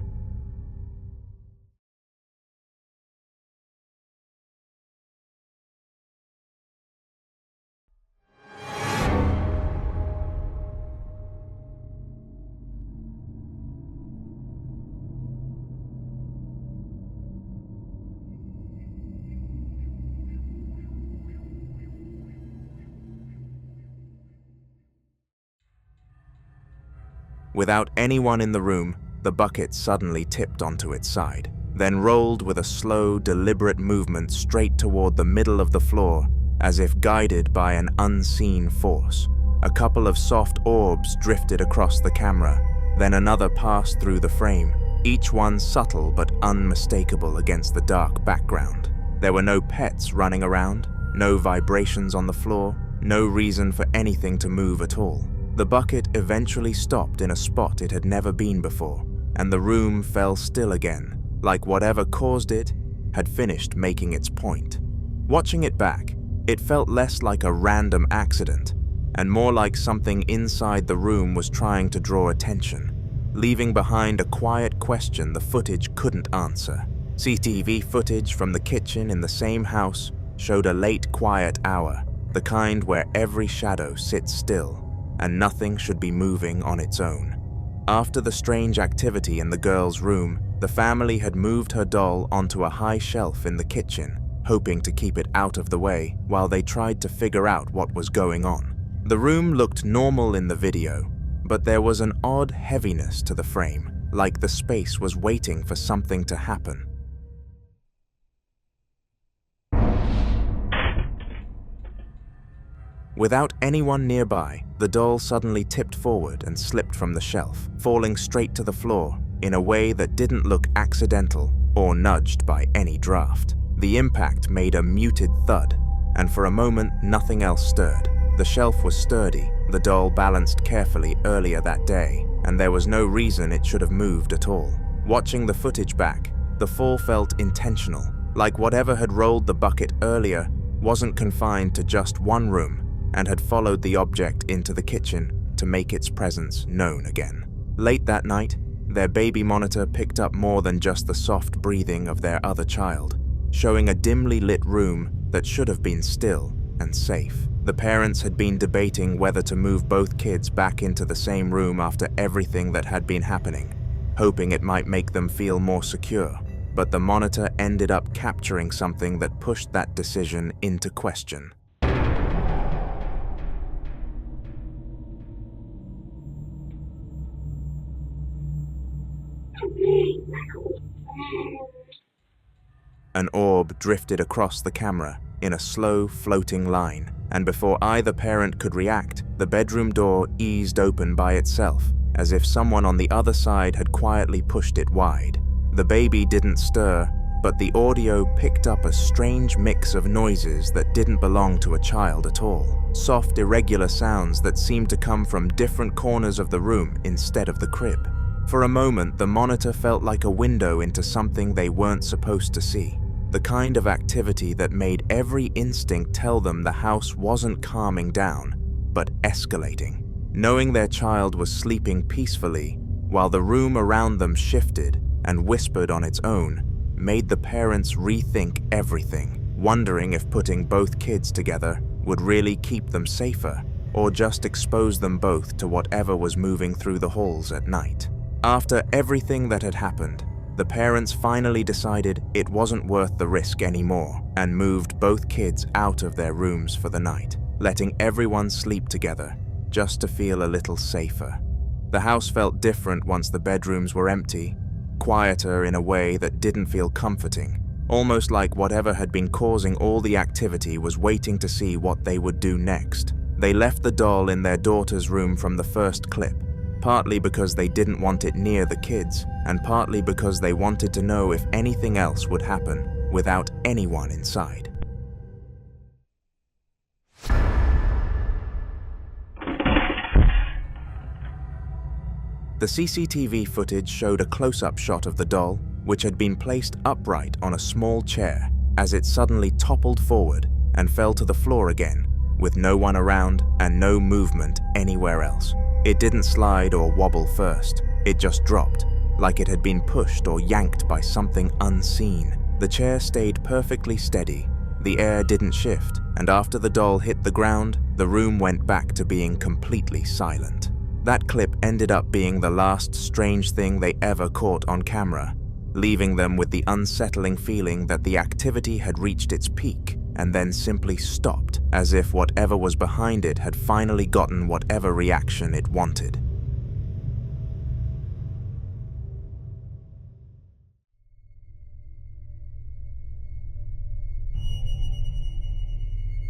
Without anyone in the room, the bucket suddenly tipped onto its side, then rolled with a slow, deliberate movement straight toward the middle of the floor, as if guided by an unseen force. A couple of soft orbs drifted across the camera, then another passed through the frame, each one subtle but unmistakable against the dark background. There were no pets running around, no vibrations on the floor, no reason for anything to move at all. The bucket eventually stopped in a spot it had never been before, and the room fell still again, like whatever caused it had finished making its point. Watching it back, it felt less like a random accident, and more like something inside the room was trying to draw attention, leaving behind a quiet question the footage couldn't answer. CCTV footage from the kitchen in the same house showed a late quiet hour, the kind where every shadow sits still, and nothing should be moving on its own. After the strange activity in the girl's room, the family had moved her doll onto a high shelf in the kitchen, hoping to keep it out of the way while they tried to figure out what was going on. The room looked normal in the video, but there was an odd heaviness to the frame, like the space was waiting for something to happen. Without anyone nearby, the doll suddenly tipped forward and slipped from the shelf, falling straight to the floor in a way that didn't look accidental or nudged by any draft. The impact made a muted thud, and for a moment nothing else stirred. The shelf was sturdy, the doll balanced carefully earlier that day, and there was no reason it should have moved at all. Watching the footage back, the fall felt intentional, like whatever had rolled the bucket earlier wasn't confined to just one room, and had followed the object into the kitchen to make its presence known again. Late that night, their baby monitor picked up more than just the soft breathing of their other child, showing a dimly lit room that should have been still and safe. The parents had been debating whether to move both kids back into the same room after everything that had been happening, hoping it might make them feel more secure, but the monitor ended up capturing something that pushed that decision into question. An orb drifted across the camera in a slow, floating line, and before either parent could react, the bedroom door eased open by itself, as if someone on the other side had quietly pushed it wide. The baby didn't stir, but the audio picked up a strange mix of noises that didn't belong to a child at all. Soft, irregular sounds that seemed to come from different corners of the room instead of the crib. For a moment, the monitor felt like a window into something they weren't supposed to see. The kind of activity that made every instinct tell them the house wasn't calming down, but escalating. Knowing their child was sleeping peacefully, while the room around them shifted and whispered on its own, made the parents rethink everything, wondering if putting both kids together would really keep them safer, or just expose them both to whatever was moving through the halls at night. After everything that had happened, the parents finally decided it wasn't worth the risk anymore and moved both kids out of their rooms for the night, letting everyone sleep together just to feel a little safer. The house felt different once the bedrooms were empty, quieter in a way that didn't feel comforting, almost like whatever had been causing all the activity was waiting to see what they would do next. They left the doll in their daughter's room from the first clip, partly because they didn't want it near the kids, and partly because they wanted to know if anything else would happen without anyone inside. The CCTV footage showed a close-up shot of the doll, which had been placed upright on a small chair, as it suddenly toppled forward and fell to the floor again, with no one around and no movement anywhere else. It didn't slide or wobble first, it just dropped, like it had been pushed or yanked by something unseen. The chair stayed perfectly steady, the air didn't shift, and after the doll hit the ground, the room went back to being completely silent. That clip ended up being the last strange thing they ever caught on camera, leaving them with the unsettling feeling that the activity had reached its peak and then simply stopped, as if whatever was behind it had finally gotten whatever reaction it wanted.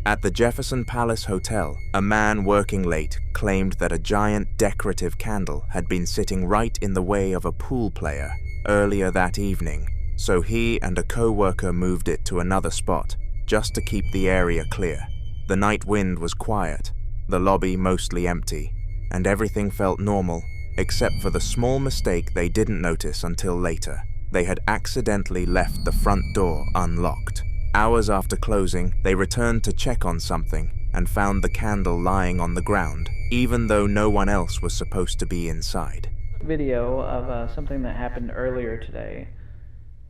At the Jefferson Palace Hotel, a man working late claimed that a giant decorative candle had been sitting right in the way of a pool player earlier that evening, so he and a co-worker moved it to another spot just to keep the area clear. The night wind was quiet, the lobby mostly empty, and everything felt normal except for the small mistake they didn't notice until later. They had accidentally left the front door unlocked. Hours after closing, they returned to check on something and found the candle lying on the ground, even though no one else was supposed to be inside. Video of something that happened earlier today.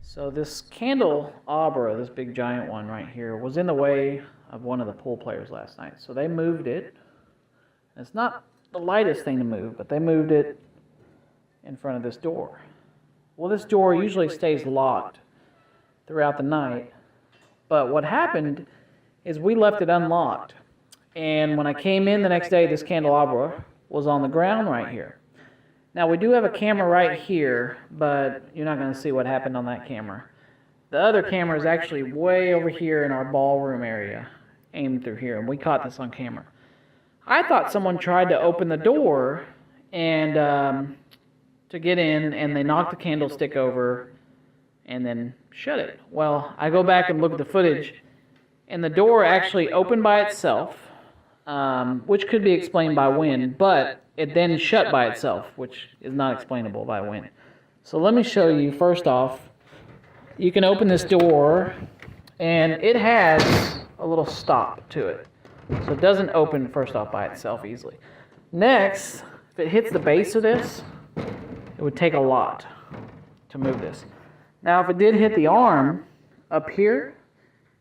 So this candelabra, this big giant one right here, was in the way of one of the pool players last night. So they moved it. It's not the lightest thing to move, but they moved it in front of this door. Well, this door usually stays locked throughout the night. But what happened is we left it unlocked. And when I came in the next day, this candelabra was on the ground right here. Now, we do have a camera right here, but you're not going to see what happened on that camera. The other camera is actually way over here in our ballroom area, aimed through here, and we caught this on camera. I thought someone tried to open the door and to get in, and they knocked the candlestick over and then shut it. Well, I go back and look at the footage, and the door actually opened by itself, which could be explained by wind, but it then shut by itself, which is not explainable by wind. So let me show you, first off, you can open this door, and it has a little stop to it. So it doesn't open, first off, by itself easily. Next, if it hits the base of this, it would take a lot to move this. Now, if it did hit the arm up here,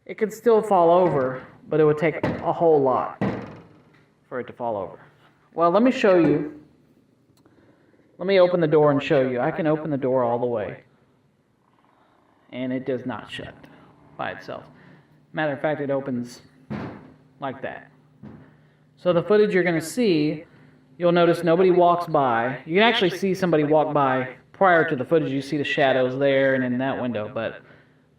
it could still fall over, but it would take a whole lot for it to fall over. Well, let me show you. Let me open the door and show you. I can open the door all the way, and it does not shut by itself. Matter of fact, it opens like that. So the footage you're going to see, you'll notice nobody walks by. You can actually see somebody walk by. Prior to the footage, you see the shadows there and in that window. But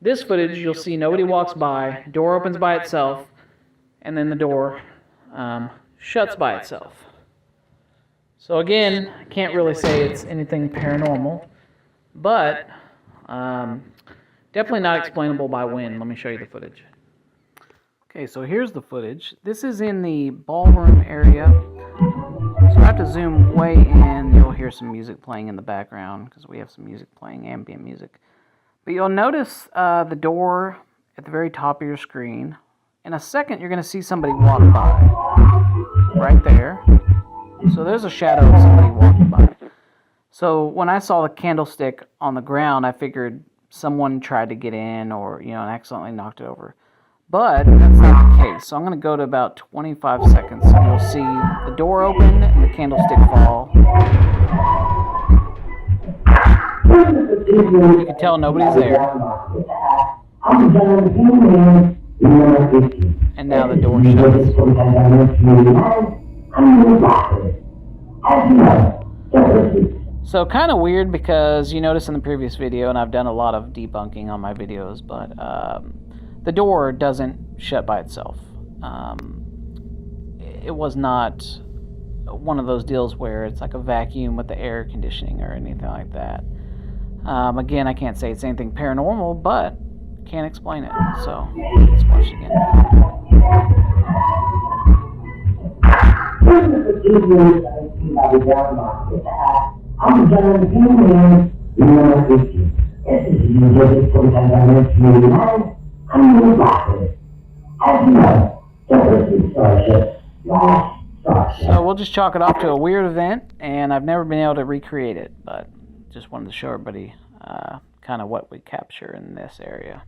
this footage, you'll see nobody walks by, door opens by itself, and then the door shuts by itself. So again, I can't really say it's anything paranormal, but definitely not explainable by wind. Let me show you the footage. Okay, so here's the footage. This is in the ballroom area. So I have to zoom way in. You'll hear some music playing in the background because we have some music playing, ambient music. But you'll notice the door at the very top of your screen. In a second, you're going to see somebody walk by. Right there. So there's a shadow of somebody walking by. So when I saw the candlestick on the ground, I figured someone tried to get in or, and accidentally knocked it over. But that's not the case. So I'm going to go to about 25 seconds and you'll see the door open and the candlestick fall. You can tell nobody's there. And now the door shuts. So kind of weird because you notice in the previous video, and I've done a lot of debunking on my videos, but the door doesn't shut by itself. It was not one of those deals where it's like a vacuum with the air conditioning or anything like that. Again, I can't say it's anything paranormal, but can't explain it. So let's watch it again. So we'll just chalk it off to a weird event, and I've never been able to recreate it, but just wanted to show everybody kind of what we capture in this area.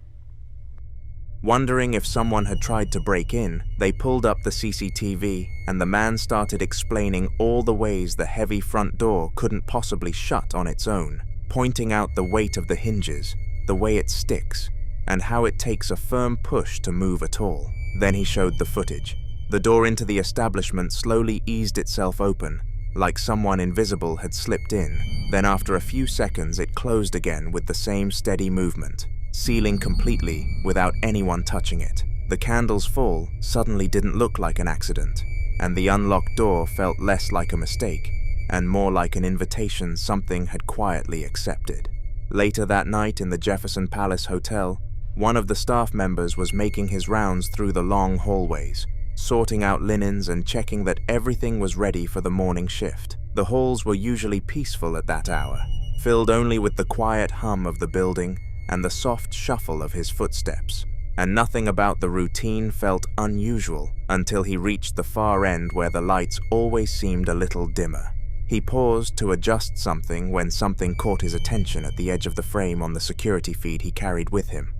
Wondering if someone had tried to break in, they pulled up the CCTV and the man started explaining all the ways the heavy front door couldn't possibly shut on its own, pointing out the weight of the hinges, the way it sticks, and how it takes a firm push to move at all. Then he showed the footage. The door into the establishment slowly eased itself open, like someone invisible had slipped in. Then after a few seconds it closed again with the same steady movement, sealing completely without anyone touching it. The candle's fall suddenly didn't look like an accident, and the unlocked door felt less like a mistake and more like an invitation something had quietly accepted. Later that night in the Jefferson Palace Hotel, one of the staff members was making his rounds through the long hallways, sorting out linens and checking that everything was ready for the morning shift. The halls were usually peaceful at that hour, filled only with the quiet hum of the building and the soft shuffle of his footsteps, and nothing about the routine felt unusual until he reached the far end where the lights always seemed a little dimmer. He paused to adjust something when something caught his attention at the edge of the frame on the security feed he carried with him.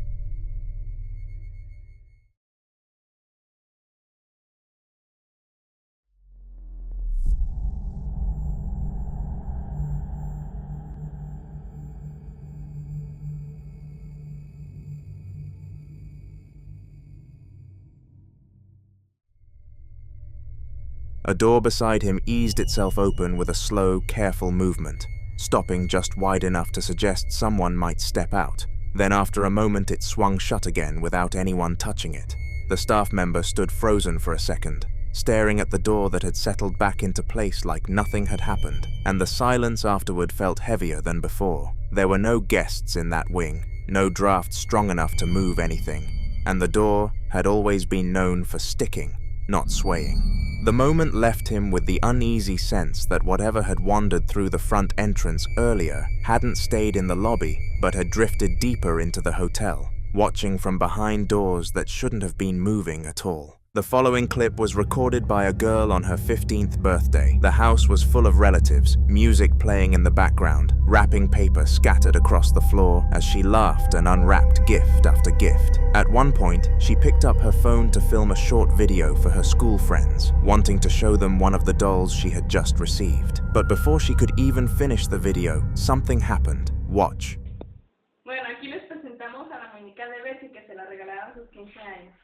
A door beside him eased itself open with a slow, careful movement, stopping just wide enough to suggest someone might step out. Then after a moment it swung shut again without anyone touching it. The staff member stood frozen for a second, staring at the door that had settled back into place like nothing had happened, and the silence afterward felt heavier than before. There were no guests in that wing, no draft strong enough to move anything, and the door had always been known for sticking, not swaying. The moment left him with the uneasy sense that whatever had wandered through the front entrance earlier hadn't stayed in the lobby, but had drifted deeper into the hotel, watching from behind doors that shouldn't have been moving at all. The following clip was recorded by a girl on her 15th birthday. The house was full of relatives, music playing in the background, wrapping paper scattered across the floor as she laughed and unwrapped gift after gift. At one point, she picked up her phone to film a short video for her school friends, wanting to show them one of the dolls she had just received. But before she could even finish the video, something happened. Watch. Bueno, aquí les presentamos a la muñeca de Bessie que se la regalaron a sus 15 años.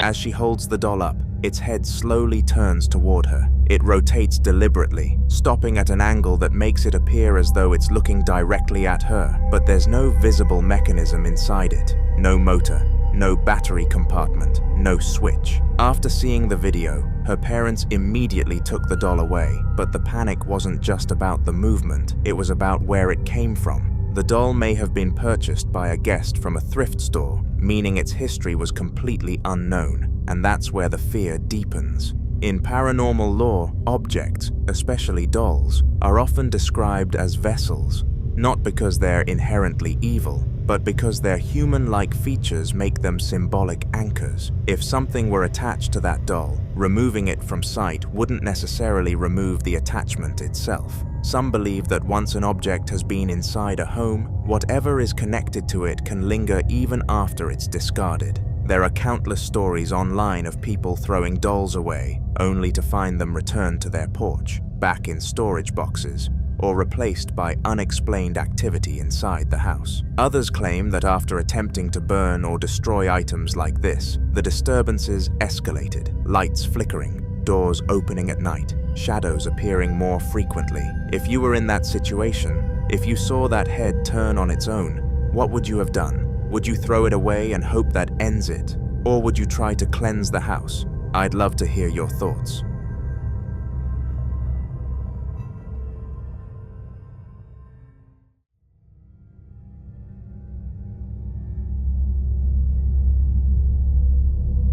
As she holds the doll up, its head slowly turns toward her. It rotates deliberately, stopping at an angle that makes it appear as though it's looking directly at her, but there's no visible mechanism inside it. No motor, no battery compartment, no switch. After seeing the video, her parents immediately took the doll away, but the panic wasn't just about the movement, it was about where it came from. The doll may have been purchased by a guest from a thrift store, meaning its history was completely unknown, and that's where the fear deepens. In paranormal lore, objects, especially dolls, are often described as vessels, not because they're inherently evil, but because their human-like features make them symbolic anchors. If something were attached to that doll, removing it from sight wouldn't necessarily remove the attachment itself. Some believe that once an object has been inside a home, whatever is connected to it can linger even after it's discarded. There are countless stories online of people throwing dolls away, only to find them returned to their porch, back in storage boxes, or replaced by unexplained activity inside the house. Others claim that after attempting to burn or destroy items like this, the disturbances escalated, lights flickering, doors opening at night, shadows appearing more frequently. If you were in that situation, if you saw that head turn on its own, what would you have done? Would you throw it away and hope that ends it? Or would you try to cleanse the house? I'd love to hear your thoughts.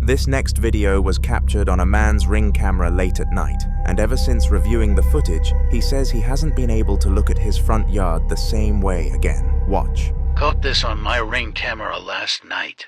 This next video was captured on a man's Ring camera late at night, and ever since reviewing the footage, he says he hasn't been able to look at his front yard the same way again. Watch. Caught this on my Ring camera last night.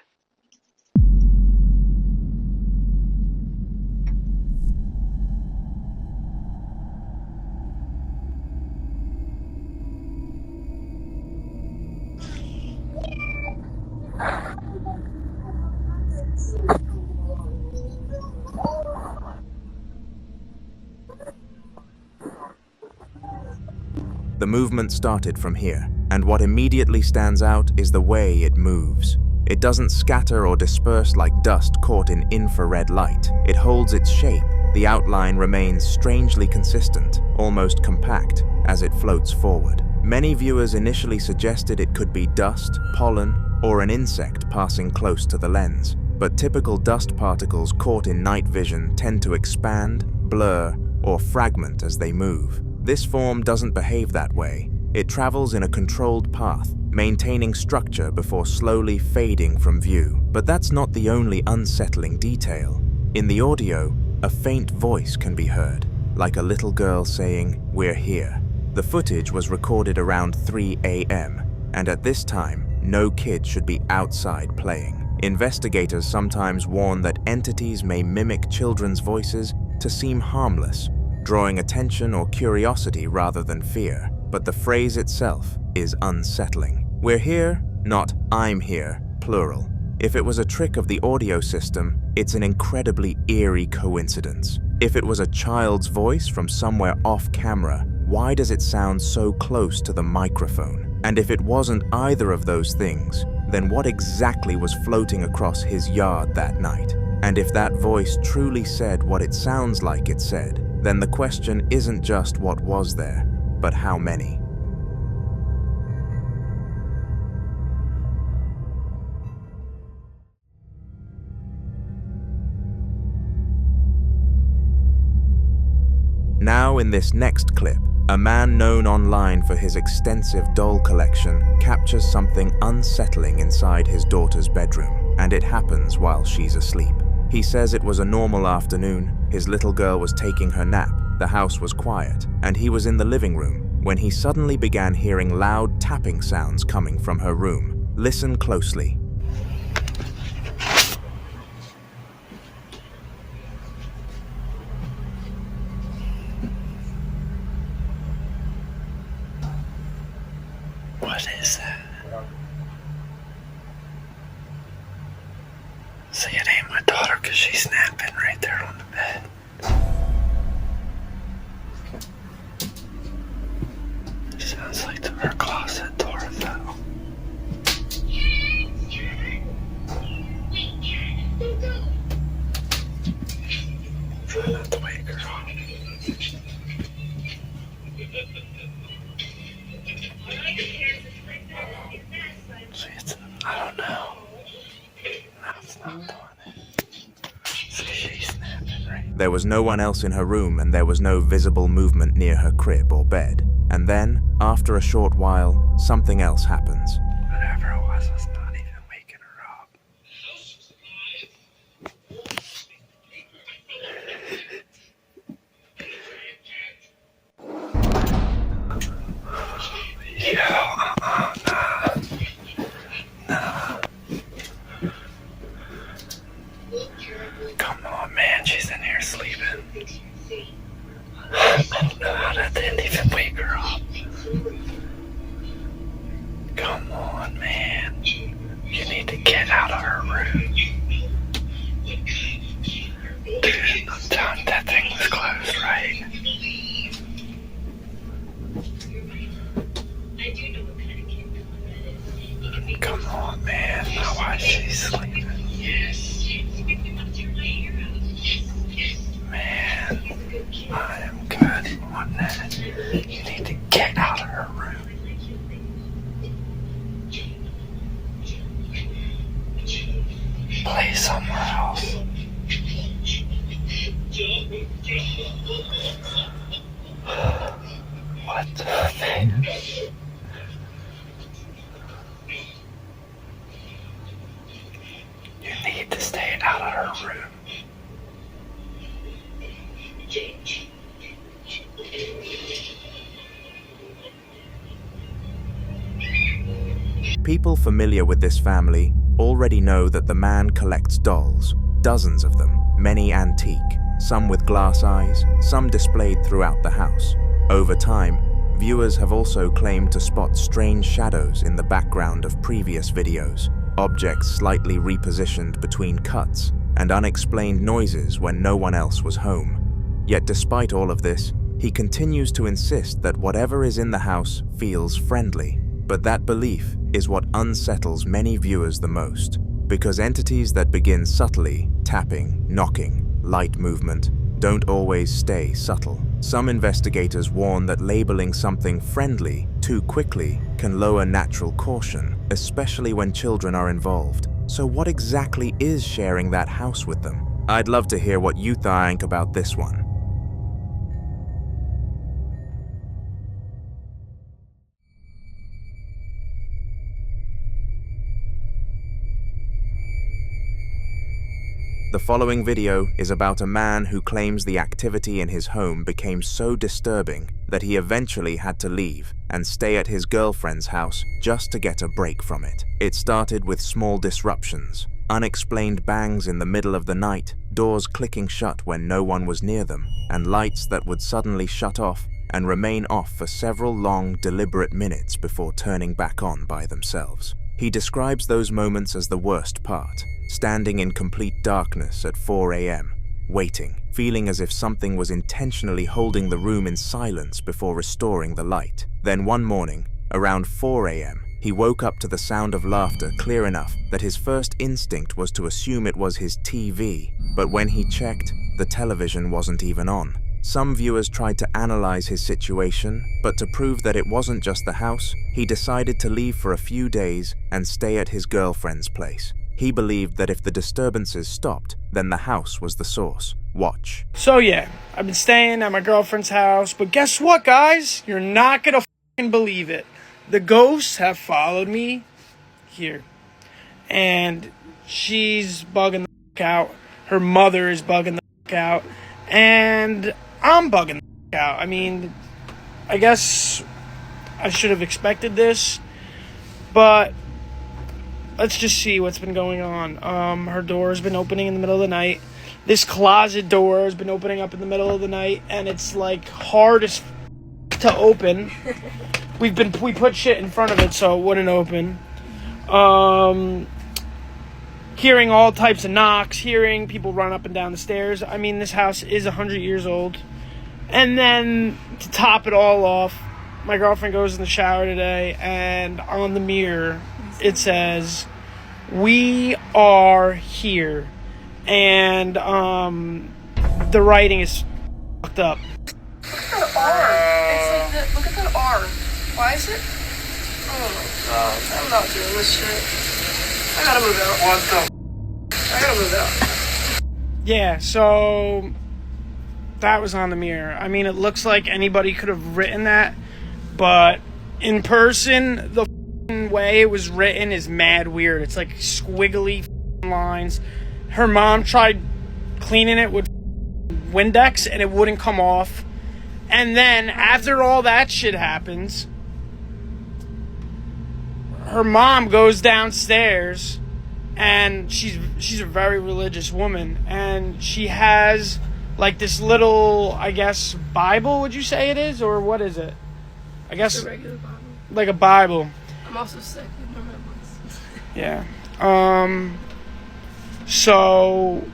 The movement started from here, and what immediately stands out is the way it moves. It doesn't scatter or disperse like dust caught in infrared light. It holds its shape. The outline remains strangely consistent, almost compact, as it floats forward. Many viewers initially suggested it could be dust, pollen, or an insect passing close to the lens. But typical dust particles caught in night vision tend to expand, blur, or fragment as they move. This form doesn't behave that way. It travels in a controlled path, maintaining structure before slowly fading from view. But that's not the only unsettling detail. In the audio, a faint voice can be heard, like a little girl saying, "We're here." The footage was recorded around 3 a.m., and at this time, no kid should be outside playing. Investigators sometimes warn that entities may mimic children's voices to seem harmless, drawing attention or curiosity rather than fear. But the phrase itself is unsettling. We're here, not I'm here, plural. If it was a trick of the audio system, it's an incredibly eerie coincidence. If it was a child's voice from somewhere off camera, why does it sound so close to the microphone? And if it wasn't either of those things, then what exactly was floating across his yard that night? And if that voice truly said what it sounds like it said, then the question isn't just what was there, but how many. Now in this next clip, a man known online for his extensive doll collection captures something unsettling inside his daughter's bedroom, and it happens while she's asleep. He says it was a normal afternoon, his little girl was taking her nap, the house was quiet, and he was in the living room when he suddenly began hearing loud tapping sounds coming from her room. Listen closely. What is that? See, it ain't my daughter because she's napping right there on the bed. It sounds like her closet door fell. Try not to wake her up. See, I don't know. No, it's not doing it. See, she's snapping right. There was no one else in her room, and there was no visible movement near her crib or bed. And then, after a short while, something else happens. Whatever it was not even waking her up. Yeah, nah. I don't know how that didn't even wake her up. Come on, man. You need to get out of her room. Dude, I'm telling you, that thing was closed, right? Come on, man. Now why is she sleeping? Man, I am good on that. You need to get out of her room. Play somewhere else. What the man? You need to stay out of her room. People familiar with this family already know that the man collects dolls, dozens of them, many antique, some with glass eyes, some displayed throughout the house. Over time, viewers have also claimed to spot strange shadows in the background of previous videos, objects slightly repositioned between cuts, and unexplained noises when no one else was home. Yet despite all of this, he continues to insist that whatever is in the house feels friendly. But that belief is what unsettles many viewers the most, because entities that begin subtly, tapping, knocking, light movement, don't always stay subtle. Some investigators warn that labeling something friendly too quickly can lower natural caution, especially when children are involved. So what exactly is sharing that house with them? I'd love to hear what you think about this one. The following video is about a man who claims the activity in his home became so disturbing that he eventually had to leave and stay at his girlfriend's house just to get a break from it. It started with small disruptions, unexplained bangs in the middle of the night, doors clicking shut when no one was near them, and lights that would suddenly shut off and remain off for several long, deliberate minutes before turning back on by themselves. He describes those moments as the worst part, standing in complete darkness at 4 a.m., waiting, feeling as if something was intentionally holding the room in silence before restoring the light. Then one morning, around 4 a.m., he woke up to the sound of laughter clear enough that his first instinct was to assume it was his TV, but when he checked, the television wasn't even on. Some viewers tried to analyze his situation, but to prove that it wasn't just the house, he decided to leave for a few days and stay at his girlfriend's place. He believed that if the disturbances stopped, then the house was the source. Watch. So yeah, I've been staying at my girlfriend's house, but guess what, guys? You're not gonna fucking believe it. The ghosts have followed me here. And she's bugging the fuck out. Her mother is bugging the fuck out. And I'm bugging the fuck out. I mean, I guess I should have expected this, but let's just see what's been going on. Her door has been opening in the middle of the night. This closet door has been opening up in the middle of the night, and it's like hard as to open. We put shit in front of it so it wouldn't open. Hearing all types of knocks, hearing people run up and down the stairs. I mean, this house is 100 years old. And then to top it all off, my girlfriend goes in the shower today, and on the mirror it says, "We are here." And the writing is fucked up. Look at that R. It's like look at that R. Why is it? Oh my god, I'm not doing this shit. I gotta move out. What the? I gotta move out. Yeah, so that was on the mirror. I mean, it looks like anybody could have written that, but in person, the way it was written is mad weird. It's like squiggly lines. Her mom tried cleaning it with Windex and it wouldn't come off. And then after all that shit happens, her mom goes downstairs, and she's a very religious woman, and she has like this little, I guess, Bible, would you say it is? Or what is it? I guess It's a regular Bible. Like a Bible. I'm also sick. I don't have books. Yeah. So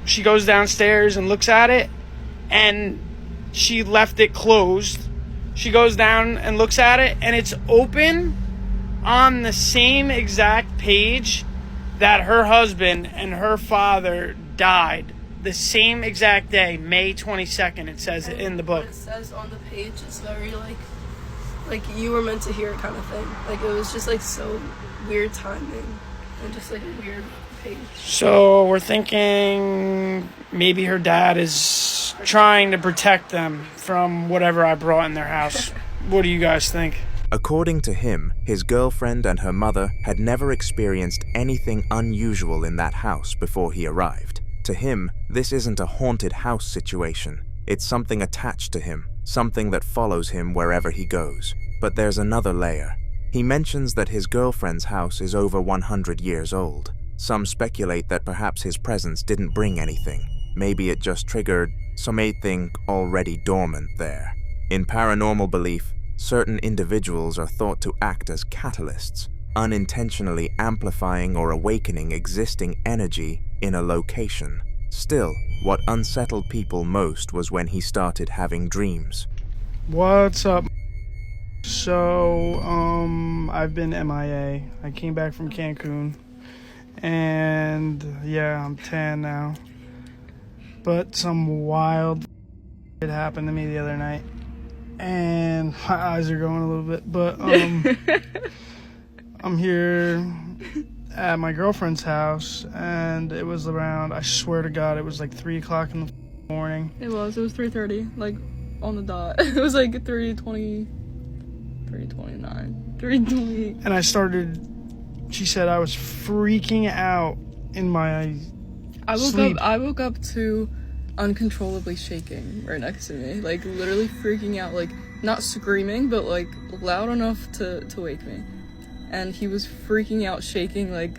she goes downstairs and looks at it, and she left it closed. She goes down and looks at it, and it's open on the same exact page that her husband and her father died. The same exact day, May 22nd, it says it in the book. What it says on the page is very like you were meant to hear it kind of thing. Like, it was just like so weird timing and just like a weird page. So we're thinking maybe her dad is trying to protect them from whatever I brought in their house. What do you guys think? According to him, his girlfriend and her mother had never experienced anything unusual in that house before he arrived. To him, this isn't a haunted house situation. It's something attached to him, something that follows him wherever he goes. But there's another layer. He mentions that his girlfriend's house is over 100 years old. Some speculate that perhaps his presence didn't bring anything. Maybe it just triggered something already dormant there. In paranormal belief, certain individuals are thought to act as catalysts, unintentionally amplifying or awakening existing energy in a location. Still, what unsettled people most was when he started having dreams. What's up? So, I've been MIA. I came back from Cancun, and yeah, I'm tan now. But some wild shit happened to me the other night, and my eyes are going a little bit, but I'm here at my girlfriend's house, and it was around, I swear to God, it was like 3 o'clock in the morning. It was 3:30, like on the dot. It was like 3:20, 3:29, 3:20. And I started, she said I was freaking out in my sleep. I woke up to uncontrollably shaking right next to me, like literally freaking out, like not screaming, but like loud enough to wake me. And he was freaking out, shaking like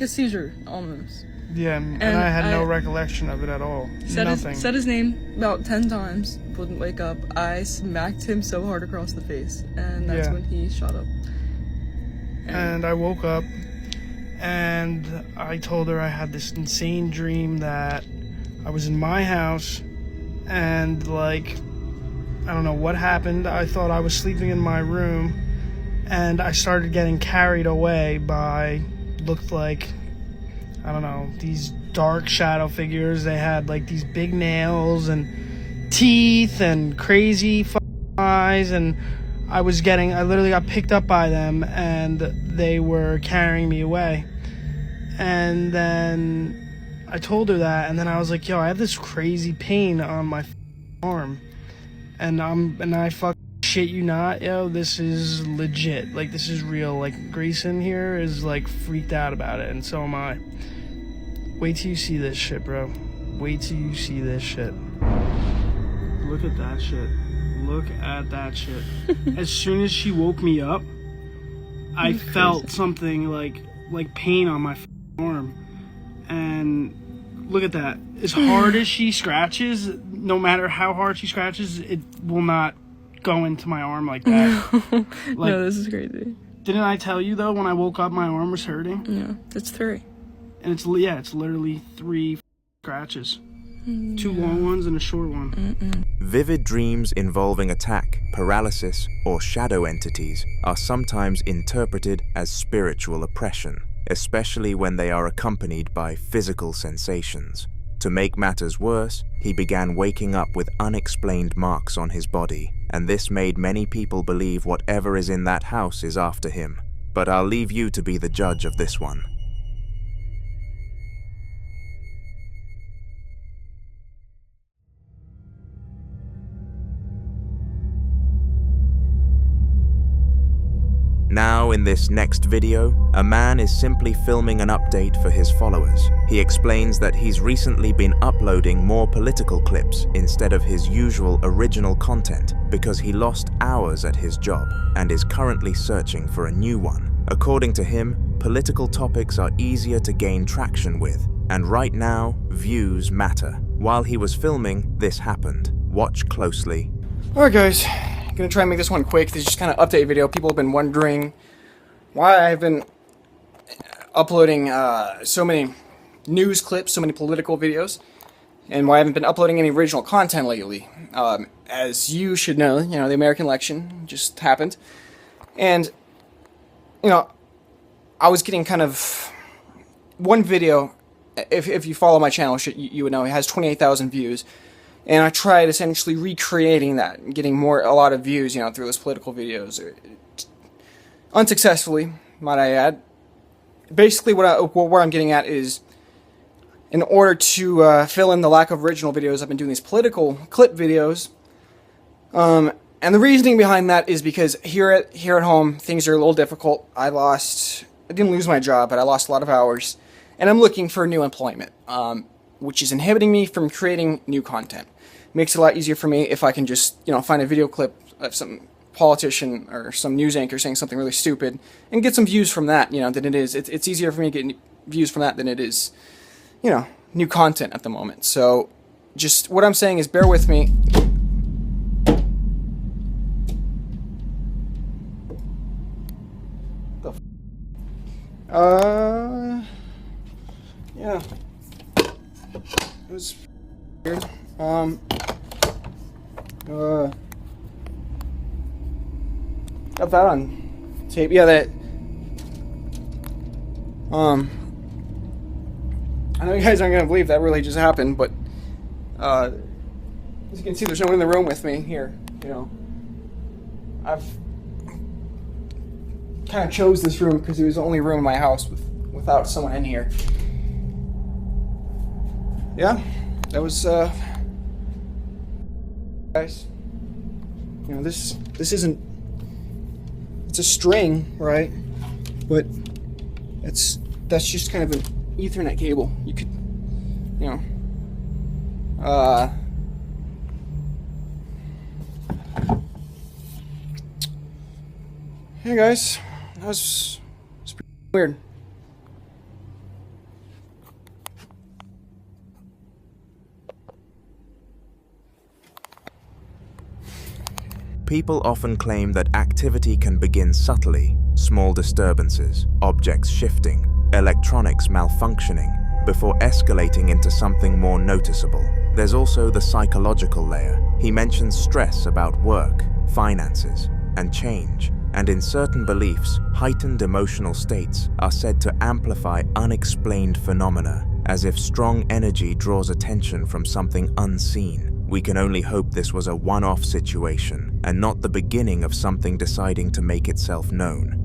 a seizure almost. Yeah, and I had no recollection of it at all. Nothing. Said his name about 10 times, wouldn't wake up. I smacked him so hard across the face, and that's when he shot up. And I woke up, and I told her I had this insane dream that I was in my house, and like, I don't know what happened. I thought I was sleeping in my room, and I started getting carried away by, looked like, I don't know, these dark shadow figures. They had like these big nails and teeth and crazy eyes, and I literally got picked up by them, and they were carrying me away. And then I told her that, and then I was like, yo, I have this crazy pain on my arm, and I shit you not, yo, this is legit, like this is real. Like Grayson here is like freaked out about it, and so am I. Wait till you see this shit, bro. Wait till you see this shit. Look at that shit. Look at that shit. As soon as she woke me up, I felt something like pain on my arm. And look at that. As hard as she scratches, no matter how hard she scratches, it will not go into my arm like that. No, this is crazy. Didn't I tell you though, when I woke up my arm was hurting? Yeah, it's 3. And it's literally 3 scratches. 2 long ones and a short one. Vivid dreams involving attack, paralysis, or shadow entities are sometimes interpreted as spiritual oppression, especially when they are accompanied by physical sensations. To make matters worse, he began waking up with unexplained marks on his body, and this made many people believe whatever is in that house is after him. But I'll leave you to be the judge of this one. Now, in this next video, a man is simply filming an update for his followers. He explains that he's recently been uploading more political clips instead of his usual original content because he lost hours at his job and is currently searching for a new one. According to him, political topics are easier to gain traction with, and right now, views matter. While he was filming, this happened. Watch closely. Alright guys, I'm gonna try and make this one quick. This is just kind of update video. People have been wondering why I've been uploading so many news clips, so many political videos, and why I haven't been uploading any original content lately. As you should know, the American election just happened, and I was getting kind of one video. If you follow my channel, you would know it has 28,000 views, and I tried essentially recreating that, and getting a lot of views, through those political videos, unsuccessfully, might I add. Basically, what I'm getting at is, in order to fill in the lack of original videos, I've been doing these political clip videos. And the reasoning behind that is because here at home, things are a little difficult. I didn't lose my job, but I lost a lot of hours, and I'm looking for new employment, which is inhibiting me from creating new content. Makes it a lot easier for me if I can just, find a video clip of some politician or some news anchor saying something really stupid and get some views from that, than it is. It's easier for me to get views from that than it is, new content at the moment. So, just what I'm saying is bear with me. Yeah. It was weird. Got that on tape. Yeah, that. I know you guys aren't gonna believe that really just happened, but as you can see, there's no one in the room with me here. I've kind of chose this room because it was the only room in my house without someone in here. Yeah, that was guys. This isn't. It's a string, right? But that's just kind of an Ethernet cable. You could, Hey guys, that was pretty weird. People often claim that activity can begin subtly, small disturbances, objects shifting, electronics malfunctioning, before escalating into something more noticeable. There's also the psychological layer. He mentions stress about work, finances, and change. And in certain beliefs, heightened emotional states are said to amplify unexplained phenomena, as if strong energy draws attention from something unseen. We can only hope this was a one-off situation, and not the beginning of something deciding to make itself known.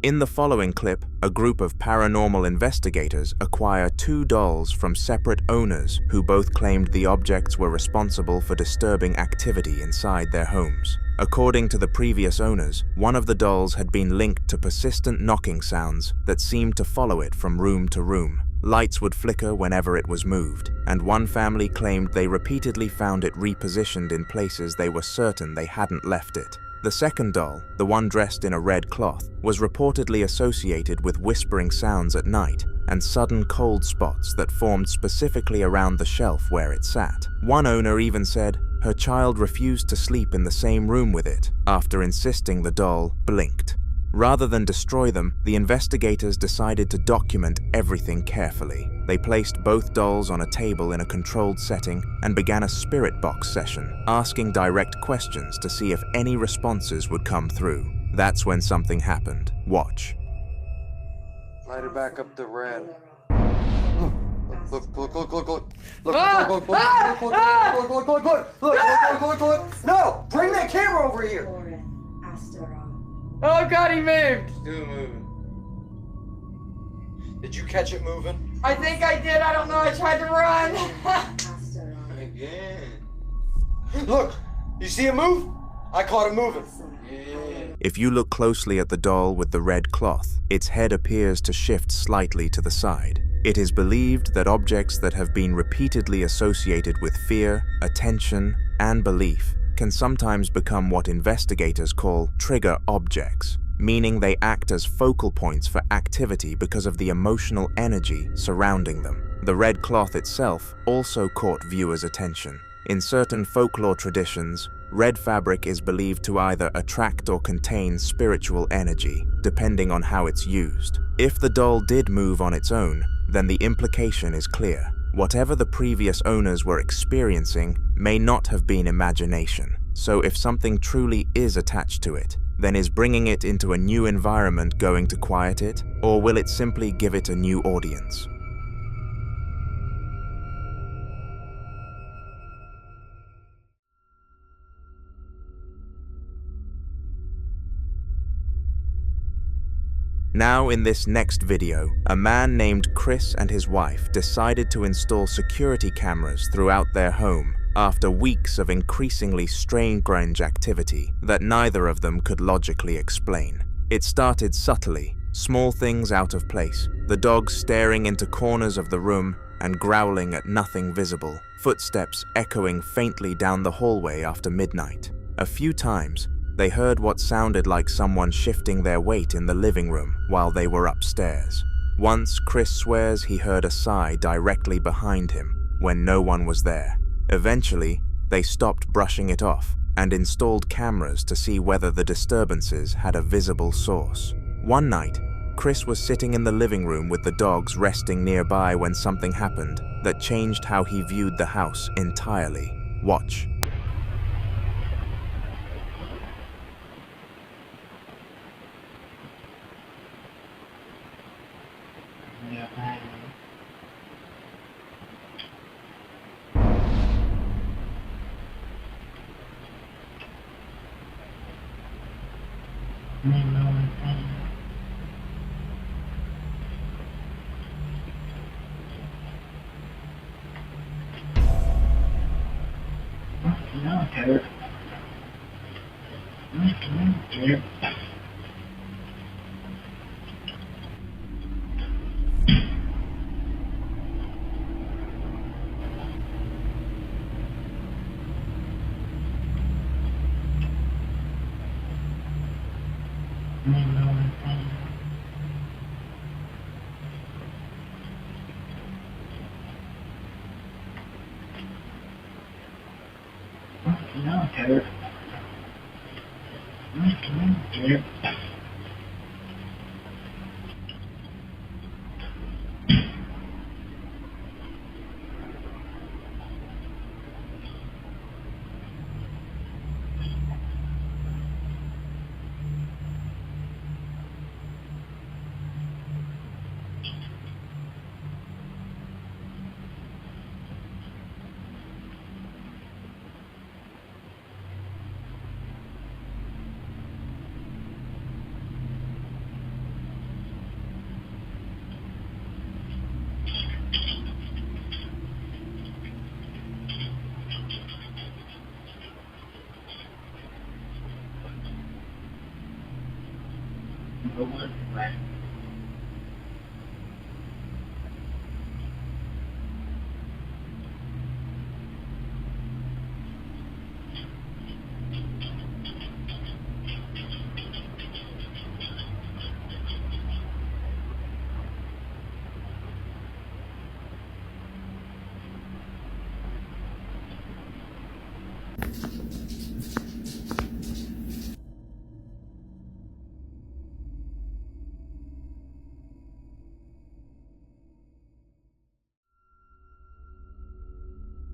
In the following clip, a group of paranormal investigators acquire 2 dolls from separate owners who both claimed the objects were responsible for disturbing activity inside their homes. According to the previous owners, one of the dolls had been linked to persistent knocking sounds that seemed to follow it from room to room. Lights would flicker whenever it was moved, and one family claimed they repeatedly found it repositioned in places they were certain they hadn't left it. The second doll, the one dressed in a red cloth, was reportedly associated with whispering sounds at night and sudden cold spots that formed specifically around the shelf where it sat. One owner even said her child refused to sleep in the same room with it after insisting the doll blinked. Rather than destroy them, the investigators decided to document everything carefully. They placed both dolls on a table in a controlled setting and began a spirit box session, asking direct questions to see if any responses would come through. That's when something happened. Watch. Light it back up to red. Look. No! Bring that camera over here! Oh god, he moved! Still moving. Did you catch it moving? I think I did. I don't know. I tried to run. Again. Look! You see it move? I caught it moving. Yeah. If you look closely at the doll with the red cloth, its head appears to shift slightly to the side. It is believed that objects that have been repeatedly associated with fear, attention, and belief can sometimes become what investigators call trigger objects, meaning they act as focal points for activity because of the emotional energy surrounding them. The red cloth itself also caught viewers' attention. In certain folklore traditions, red fabric is believed to either attract or contain spiritual energy, depending on how it's used. If the doll did move on its own, then the implication is clear. Whatever the previous owners were experiencing may not have been imagination. So if something truly is attached to it, then is bringing it into a new environment going to quiet it, or will it simply give it a new audience? Now in this next video, a man named Chris and his wife decided to install security cameras throughout their home after weeks of increasingly strange activity that neither of them could logically explain. It started subtly, small things out of place, the dog staring into corners of the room and growling at nothing visible, footsteps echoing faintly down the hallway after midnight. A few times, they heard what sounded like someone shifting their weight in the living room while they were upstairs. Once, Chris swears he heard a sigh directly behind him when no one was there. Eventually, they stopped brushing it off and installed cameras to see whether the disturbances had a visible source. One night, Chris was sitting in the living room with the dogs resting nearby when something happened that changed how he viewed the house entirely. Watch.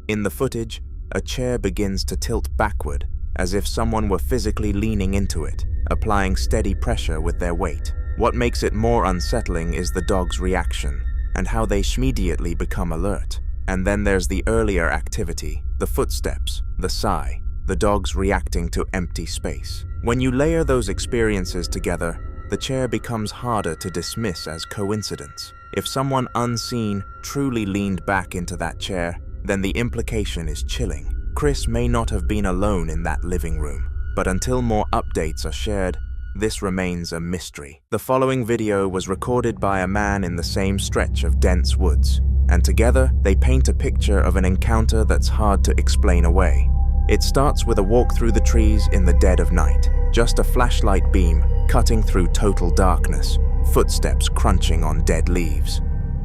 In the footage, a chair begins to tilt backward as if someone were physically leaning into it, applying steady pressure with their weight. What makes it more unsettling is the dog's reaction and how they immediately become alert. And then there's the earlier activity, the footsteps, the sigh, the dogs reacting to empty space. When you layer those experiences together, the chair becomes harder to dismiss as coincidence. If someone unseen truly leaned back into that chair, then the implication is chilling. Chris may not have been alone in that living room, but until more updates are shared, this remains a mystery. The following video was recorded by a man in the same stretch of dense woods, and together they paint a picture of an encounter that's hard to explain away. It starts with a walk through the trees in the dead of night, just a flashlight beam cutting through total darkness, footsteps crunching on dead leaves.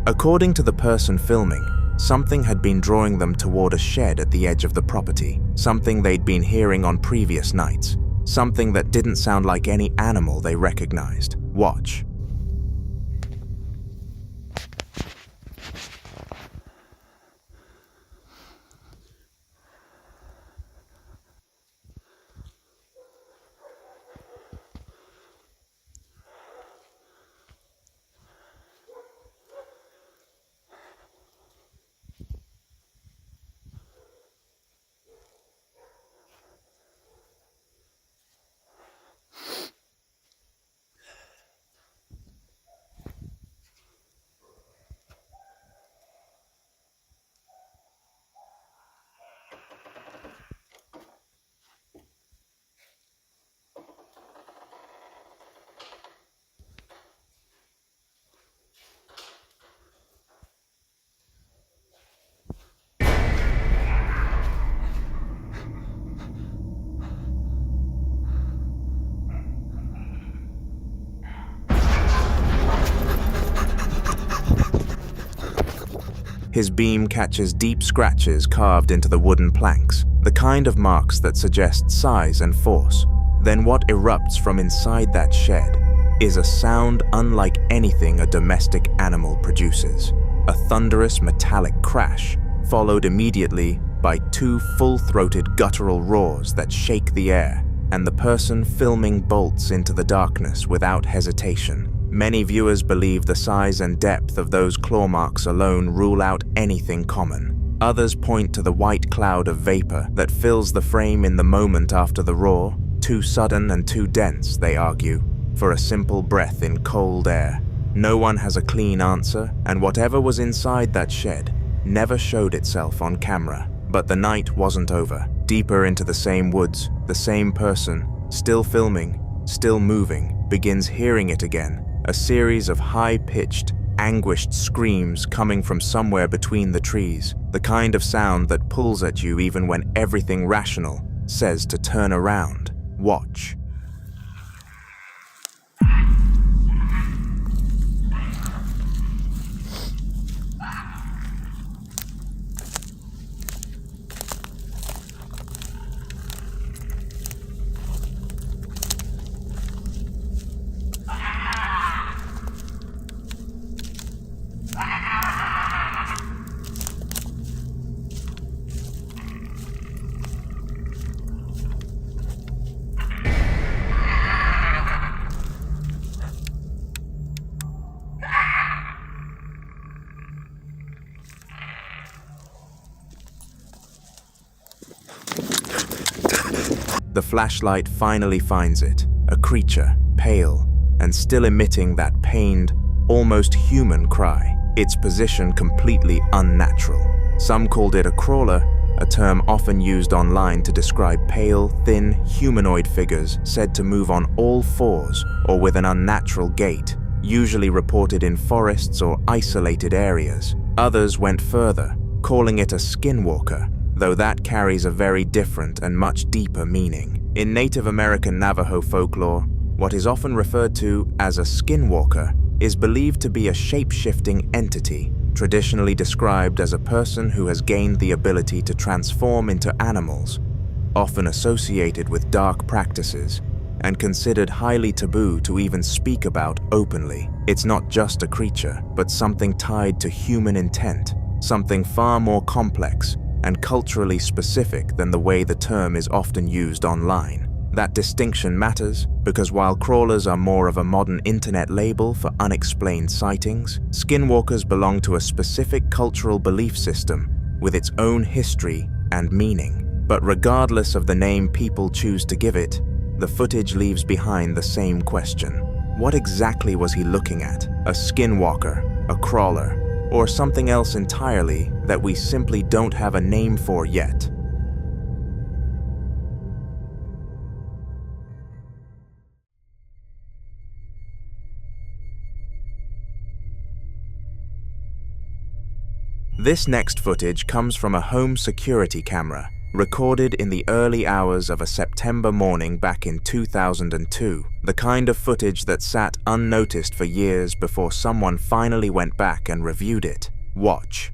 According to the person filming, something had been drawing them toward a shed at the edge of the property, something they'd been hearing on previous nights, something that didn't sound like any animal they recognized. Watch. His beam catches deep scratches carved into the wooden planks, the kind of marks that suggest size and force. Then what erupts from inside that shed is a sound unlike anything a domestic animal produces. A thunderous metallic crash, followed immediately by two full-throated guttural roars that shake the air, and the person filming bolts into the darkness without hesitation. Many viewers believe the size and depth of those claw marks alone rule out anything common. Others point to the white cloud of vapor that fills the frame in the moment after the roar, too sudden and too dense, they argue, for a simple breath in cold air. No one has a clean answer, and whatever was inside that shed never showed itself on camera. But the night wasn't over. Deeper into the same woods, the same person, still filming, still moving, begins hearing it again. A series of high-pitched, anguished screams coming from somewhere between the trees, the kind of sound that pulls at you even when everything rational says to turn around. Watch. The flashlight finally finds it, a creature, pale, and still emitting that pained, almost human cry, its position completely unnatural. Some called it a crawler, a term often used online to describe pale, thin, humanoid figures said to move on all fours or with an unnatural gait, usually reported in forests or isolated areas. Others went further, calling it a skinwalker, though that carries a very different and much deeper meaning. In Native American Navajo folklore, what is often referred to as a skinwalker is believed to be a shape-shifting entity, traditionally described as a person who has gained the ability to transform into animals, often associated with dark practices, and considered highly taboo to even speak about openly. It's not just a creature, but something tied to human intent, something far more complex and culturally specific than the way the term is often used online. That distinction matters because while crawlers are more of a modern internet label for unexplained sightings, skinwalkers belong to a specific cultural belief system with its own history and meaning. But regardless of the name people choose to give it, the footage leaves behind the same question. What exactly was he looking at? A skinwalker, a crawler, or something else entirely that we simply don't have a name for yet? This next footage comes from a home security camera recorded in the early hours of a September morning back in 2002, the kind of footage that sat unnoticed for years before someone finally went back and reviewed it. Watch.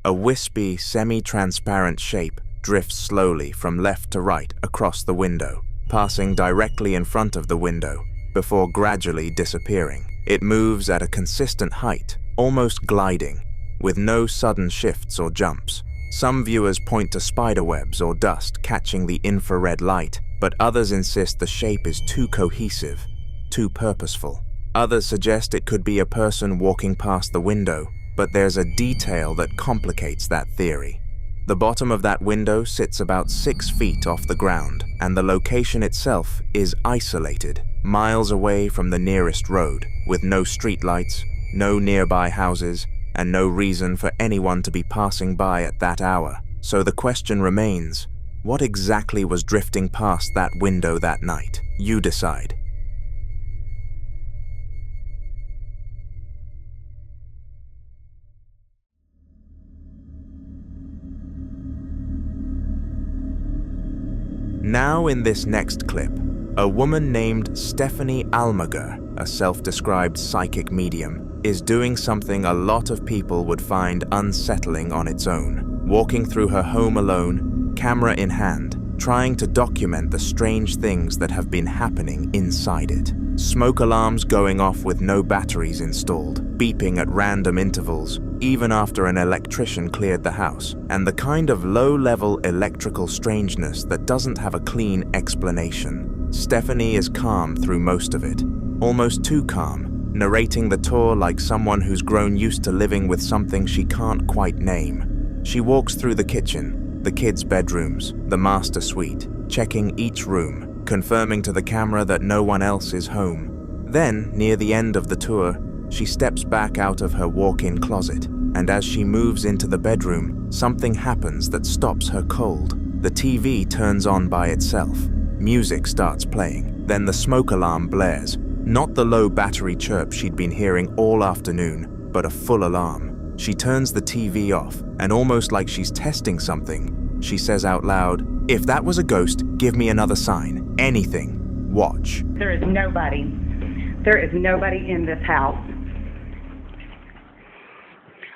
A wispy, semi-transparent shape drifts slowly from left to right across the window, passing directly in front of the window, before gradually disappearing. It moves at a consistent height, almost gliding, with no sudden shifts or jumps. Some viewers point to spiderwebs or dust catching the infrared light, but others insist the shape is too cohesive, too purposeful. Others suggest it could be a person walking past the window, but there's a detail that complicates that theory. The bottom of that window sits about 6 feet off the ground, and the location itself is isolated, miles away from the nearest road, with no streetlights, no nearby houses, and no reason for anyone to be passing by at that hour. So the question remains, what exactly was drifting past that window that night? You decide. Now in this next clip, a woman named Stephanie Almager, a self-described psychic medium, is doing something a lot of people would find unsettling on its own. Walking through her home alone, camera in hand, trying to document the strange things that have been happening inside it. Smoke alarms going off with no batteries installed, beeping at random intervals, even after an electrician cleared the house, and the kind of low-level electrical strangeness that doesn't have a clean explanation. Stephanie is calm through most of it, almost too calm, narrating the tour like someone who's grown used to living with something she can't quite name. She walks through the kitchen, the kids' bedrooms, the master suite, checking each room, confirming to the camera that no one else is home. Then, near the end of the tour, she steps back out of her walk-in closet, and as she moves into the bedroom, something happens that stops her cold. The TV turns on by itself. Music starts playing. Then the smoke alarm blares. Not the low battery chirp she'd been hearing all afternoon, but a full alarm. She turns the TV off, and almost like she's testing something, she says out loud, "If that was a ghost, give me another sign. Anything. Watch." There is nobody. There is nobody in this house.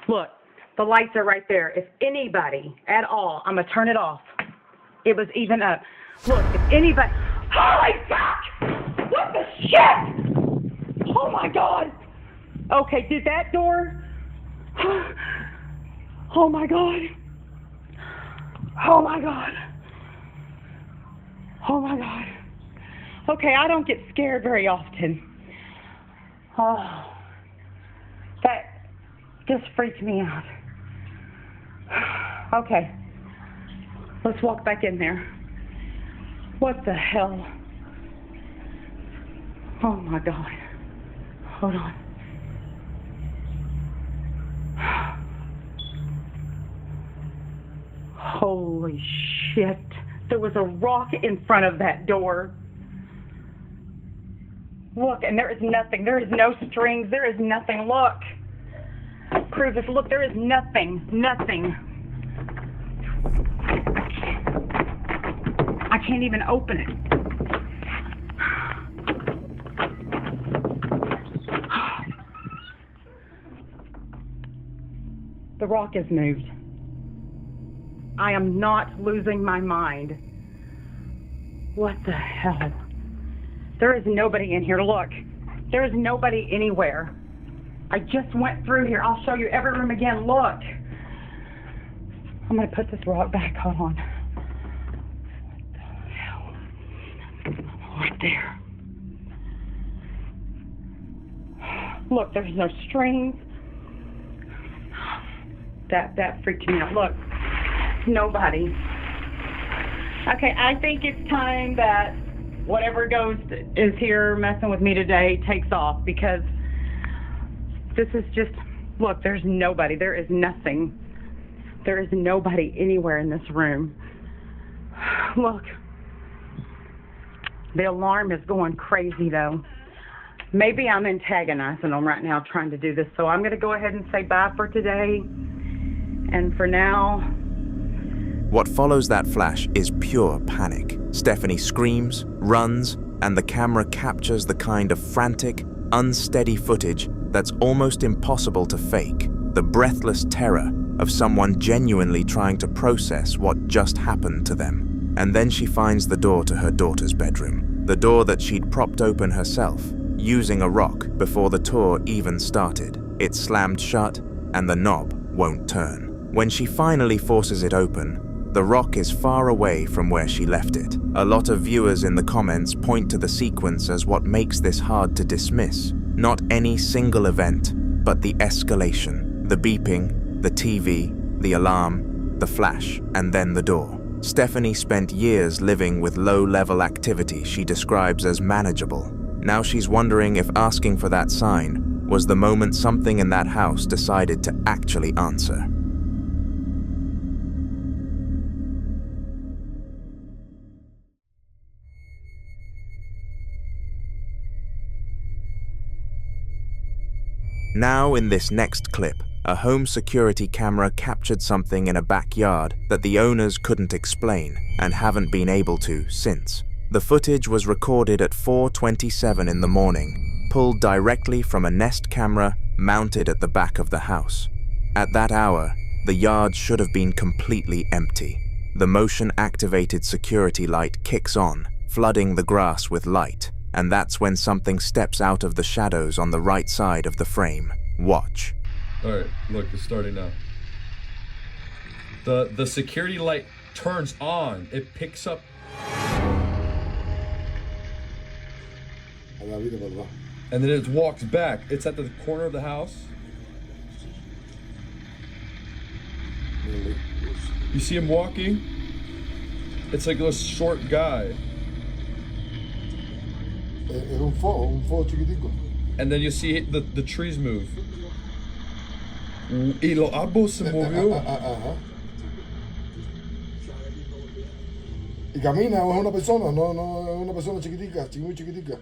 Look, the lights are right there. If anybody at all, I'm going to turn it off. It was even up. Look, if anybody... Holy fuck! What the shit? Oh my God. Okay, did that door... Oh my God. Oh my God. Oh my God. Okay, I don't get scared very often. Oh, that just freaked me out. Okay, let's walk back in there. What the hell? Oh my God. Hold on. Holy shit. There was a rock in front of that door. Look, and there is nothing. There is no strings. There is nothing. Look. Prove this. Look, there is nothing. Nothing. I can't even open it. The rock has moved. I am not losing my mind. What the hell? There is nobody in here. Look, there is nobody anywhere. I just went through here. I'll show you every room again. Look. I'm going to put this rock back. Hold on. What the hell? Right there. Look, there's no strings. That freaked me out. Look, nobody. Okay, I think it's time that whatever ghost is here messing with me today takes off, because this is just, look, there's nobody. There is nothing. There is nobody anywhere in this room. Look, the alarm is going crazy though. Maybe I'm antagonizing them right now trying to do this, so I'm going to go ahead and say bye for today. And for now... What follows that flash is pure panic. Stephanie screams, runs, and the camera captures the kind of frantic, unsteady footage that's almost impossible to fake. The breathless terror of someone genuinely trying to process what just happened to them. And then she finds the door to her daughter's bedroom. The door that she'd propped open herself, using a rock before the tour even started. It slammed shut, and the knob won't turn. When she finally forces it open, the rock is far away from where she left it. A lot of viewers in the comments point to the sequence as what makes this hard to dismiss. Not any single event, but the escalation. The beeping, the TV, the alarm, the flash, and then the door. Stephanie spent years living with low-level activity she describes as manageable. Now she's wondering if asking for that sign was the moment something in that house decided to actually answer. Now in this next clip, a home security camera captured something in a backyard that the owners couldn't explain and haven't been able to since. The footage was recorded at 4:27 in the morning, pulled directly from a Nest camera mounted at the back of the house. At that hour, the yard should have been completely empty. The motion-activated security light kicks on, flooding the grass with light, and that's when something steps out of the shadows on the right side of the frame. Watch. Alright, look, it's starting now. The security light turns on. It picks up. And then it walks back. It's at the corner of the house. You see him walking? It's like a short guy. And then you see the trees move. Y los árboles se movió. Y camina, es una persona, no es una persona chiquitica, muy chiquitica.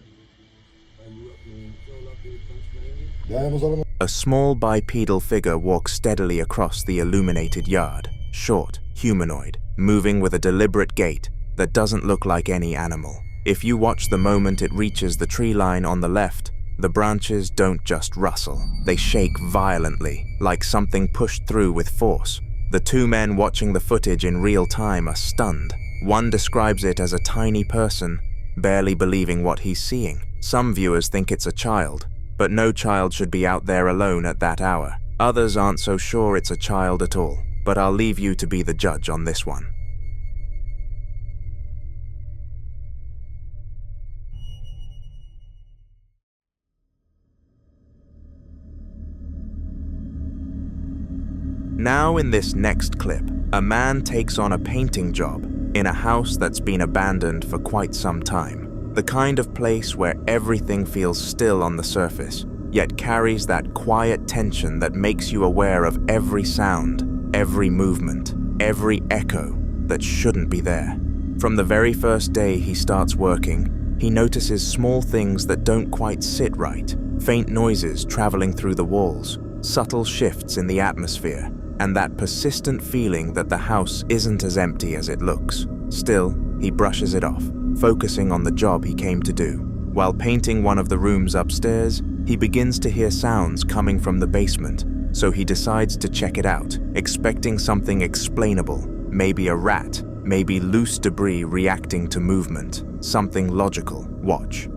A small bipedal figure walks steadily across the illuminated yard, short, humanoid, moving with a deliberate gait that doesn't look like any animal. If you watch the moment it reaches the tree line on the left, the branches don't just rustle, they shake violently, like something pushed through with force. The two men watching the footage in real time are stunned. One describes it as a tiny person, barely believing what he's seeing. Some viewers think it's a child, but no child should be out there alone at that hour. Others aren't so sure it's a child at all, but I'll leave you to be the judge on this one. Now in this next clip, a man takes on a painting job in a house that's been abandoned for quite some time. The kind of place where everything feels still on the surface, yet carries that quiet tension that makes you aware of every sound, every movement, every echo that shouldn't be there. From the very first day he starts working, he notices small things that don't quite sit right, faint noises traveling through the walls, subtle shifts in the atmosphere, and that persistent feeling that the house isn't as empty as it looks. Still, he brushes it off, focusing on the job he came to do. While painting one of the rooms upstairs, he begins to hear sounds coming from the basement, so he decides to check it out, expecting something explainable, maybe a rat, maybe loose debris reacting to movement, something logical. Watch.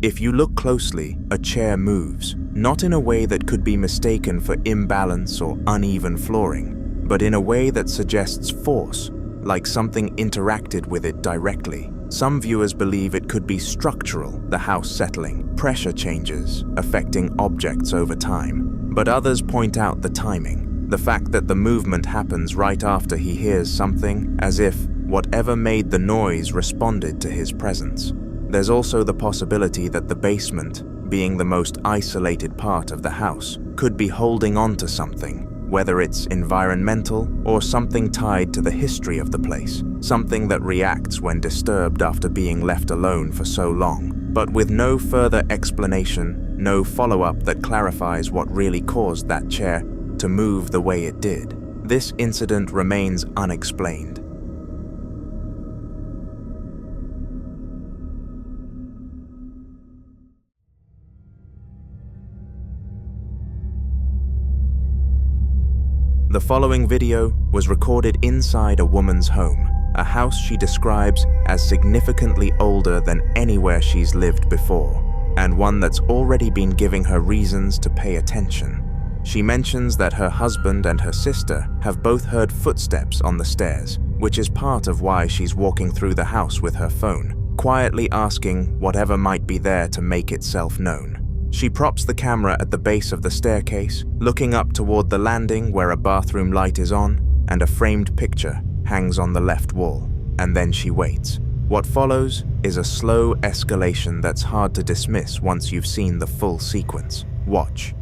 If you look closely, a chair moves, not in a way that could be mistaken for imbalance or uneven flooring, but in a way that suggests force, like something interacted with it directly. Some viewers believe it could be structural, the house settling, pressure changes, affecting objects over time. But others point out the timing, the fact that the movement happens right after he hears something, as if whatever made the noise responded to his presence. There's also the possibility that the basement, being the most isolated part of the house, could be holding on to something, whether it's environmental or something tied to the history of the place, something that reacts when disturbed after being left alone for so long, but with no further explanation, no follow-up that clarifies what really caused that chair to move the way it did. This incident remains unexplained. The following video was recorded inside a woman's home, a house she describes as significantly older than anywhere she's lived before, and one that's already been giving her reasons to pay attention. She mentions that her husband and her sister have both heard footsteps on the stairs, which is part of why she's walking through the house with her phone, quietly asking whatever might be there to make itself known. She props the camera at the base of the staircase, looking up toward the landing where a bathroom light is on and a framed picture hangs on the left wall, and then she waits. What follows is a slow escalation that's hard to dismiss once you've seen the full sequence. Watch.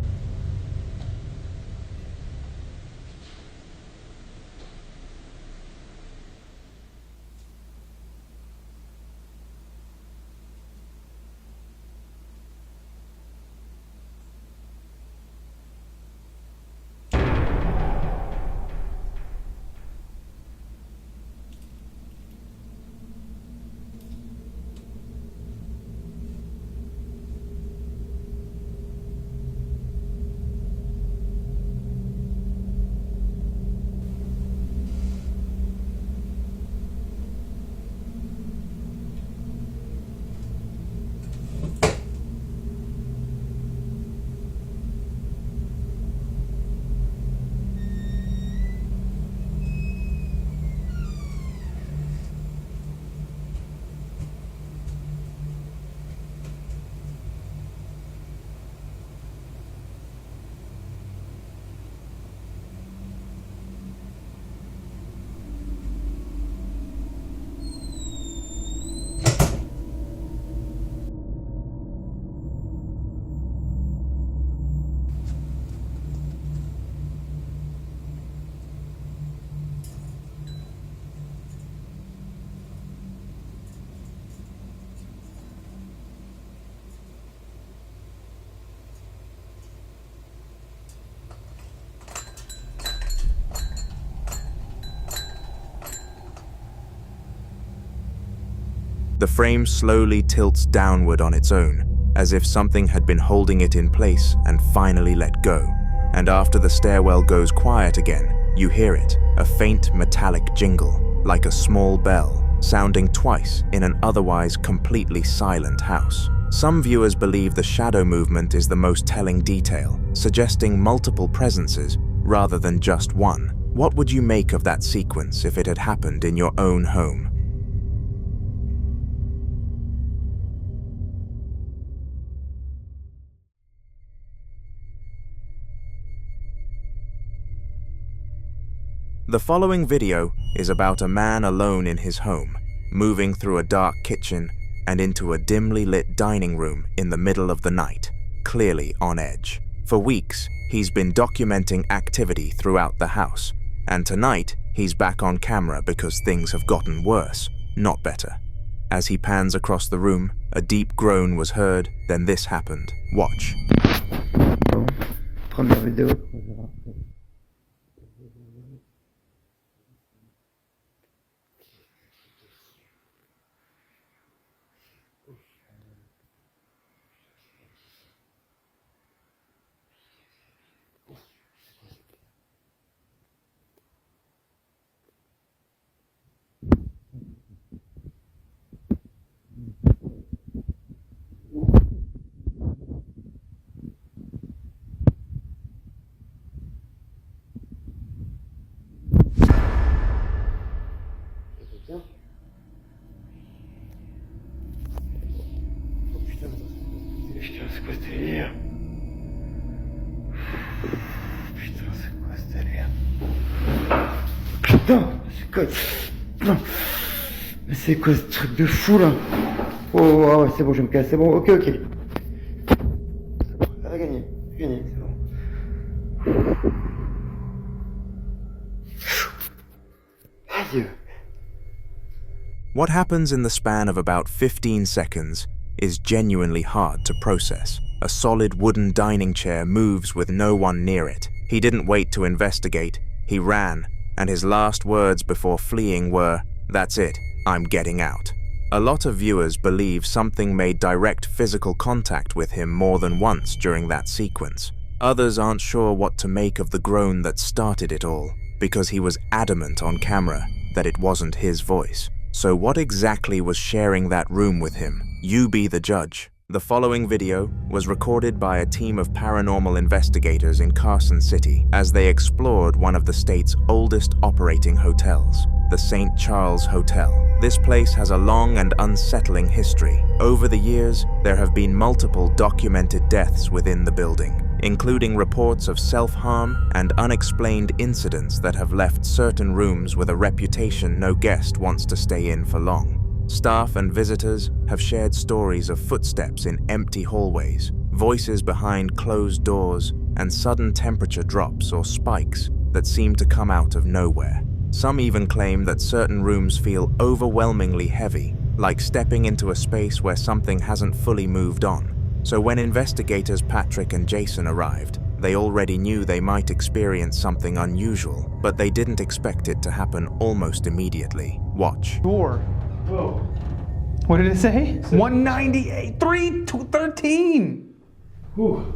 The frame slowly tilts downward on its own, as if something had been holding it in place and finally let go. And after the stairwell goes quiet again, you hear it, a faint metallic jingle, like a small bell, sounding twice in an otherwise completely silent house. Some viewers believe the shadow movement is the most telling detail, suggesting multiple presences rather than just one. What would you make of that sequence if it had happened in your own home? The following video is about a man alone in his home, moving through a dark kitchen and into a dimly lit dining room in the middle of the night, clearly on edge. For weeks, he's been documenting activity throughout the house, and tonight he's back on camera because things have gotten worse, not better. As he pans across the room, a deep groan was heard, then this happened. Watch. Première vidéo. Putain, c'est quoi ce délire? Putain, c'est quoi? Putain. Mais c'est quoi ce truc de fou là? Oh, ah ouais, c'est bon, je me casse, c'est bon, ok. C'est bon, elle a gagné, c'est bon. Adieu. What happens in the span of about 15 seconds is genuinely hard to process. A solid wooden dining chair moves with no one near it. He didn't wait to investigate, he ran, and his last words before fleeing were, "That's it, I'm getting out." A lot of viewers believe something made direct physical contact with him more than once during that sequence. Others aren't sure what to make of the groan that started it all, because he was adamant on camera that it wasn't his voice. So what exactly was sharing that room with him? You be the judge. The following video was recorded by a team of paranormal investigators in Carson City as they explored one of the state's oldest operating hotels, the St. Charles Hotel. This place has a long and unsettling history. Over the years, there have been multiple documented deaths within the building, including reports of self-harm and unexplained incidents that have left certain rooms with a reputation no guest wants to stay in for long. Staff and visitors have shared stories of footsteps in empty hallways, voices behind closed doors, and sudden temperature drops or spikes that seem to come out of nowhere. Some even claim that certain rooms feel overwhelmingly heavy, like stepping into a space where something hasn't fully moved on. So when investigators Patrick and Jason arrived, they already knew they might experience something unusual, but they didn't expect it to happen almost immediately. Watch. Door. Whoa. What did it say? 198, 3 to 13. Whew.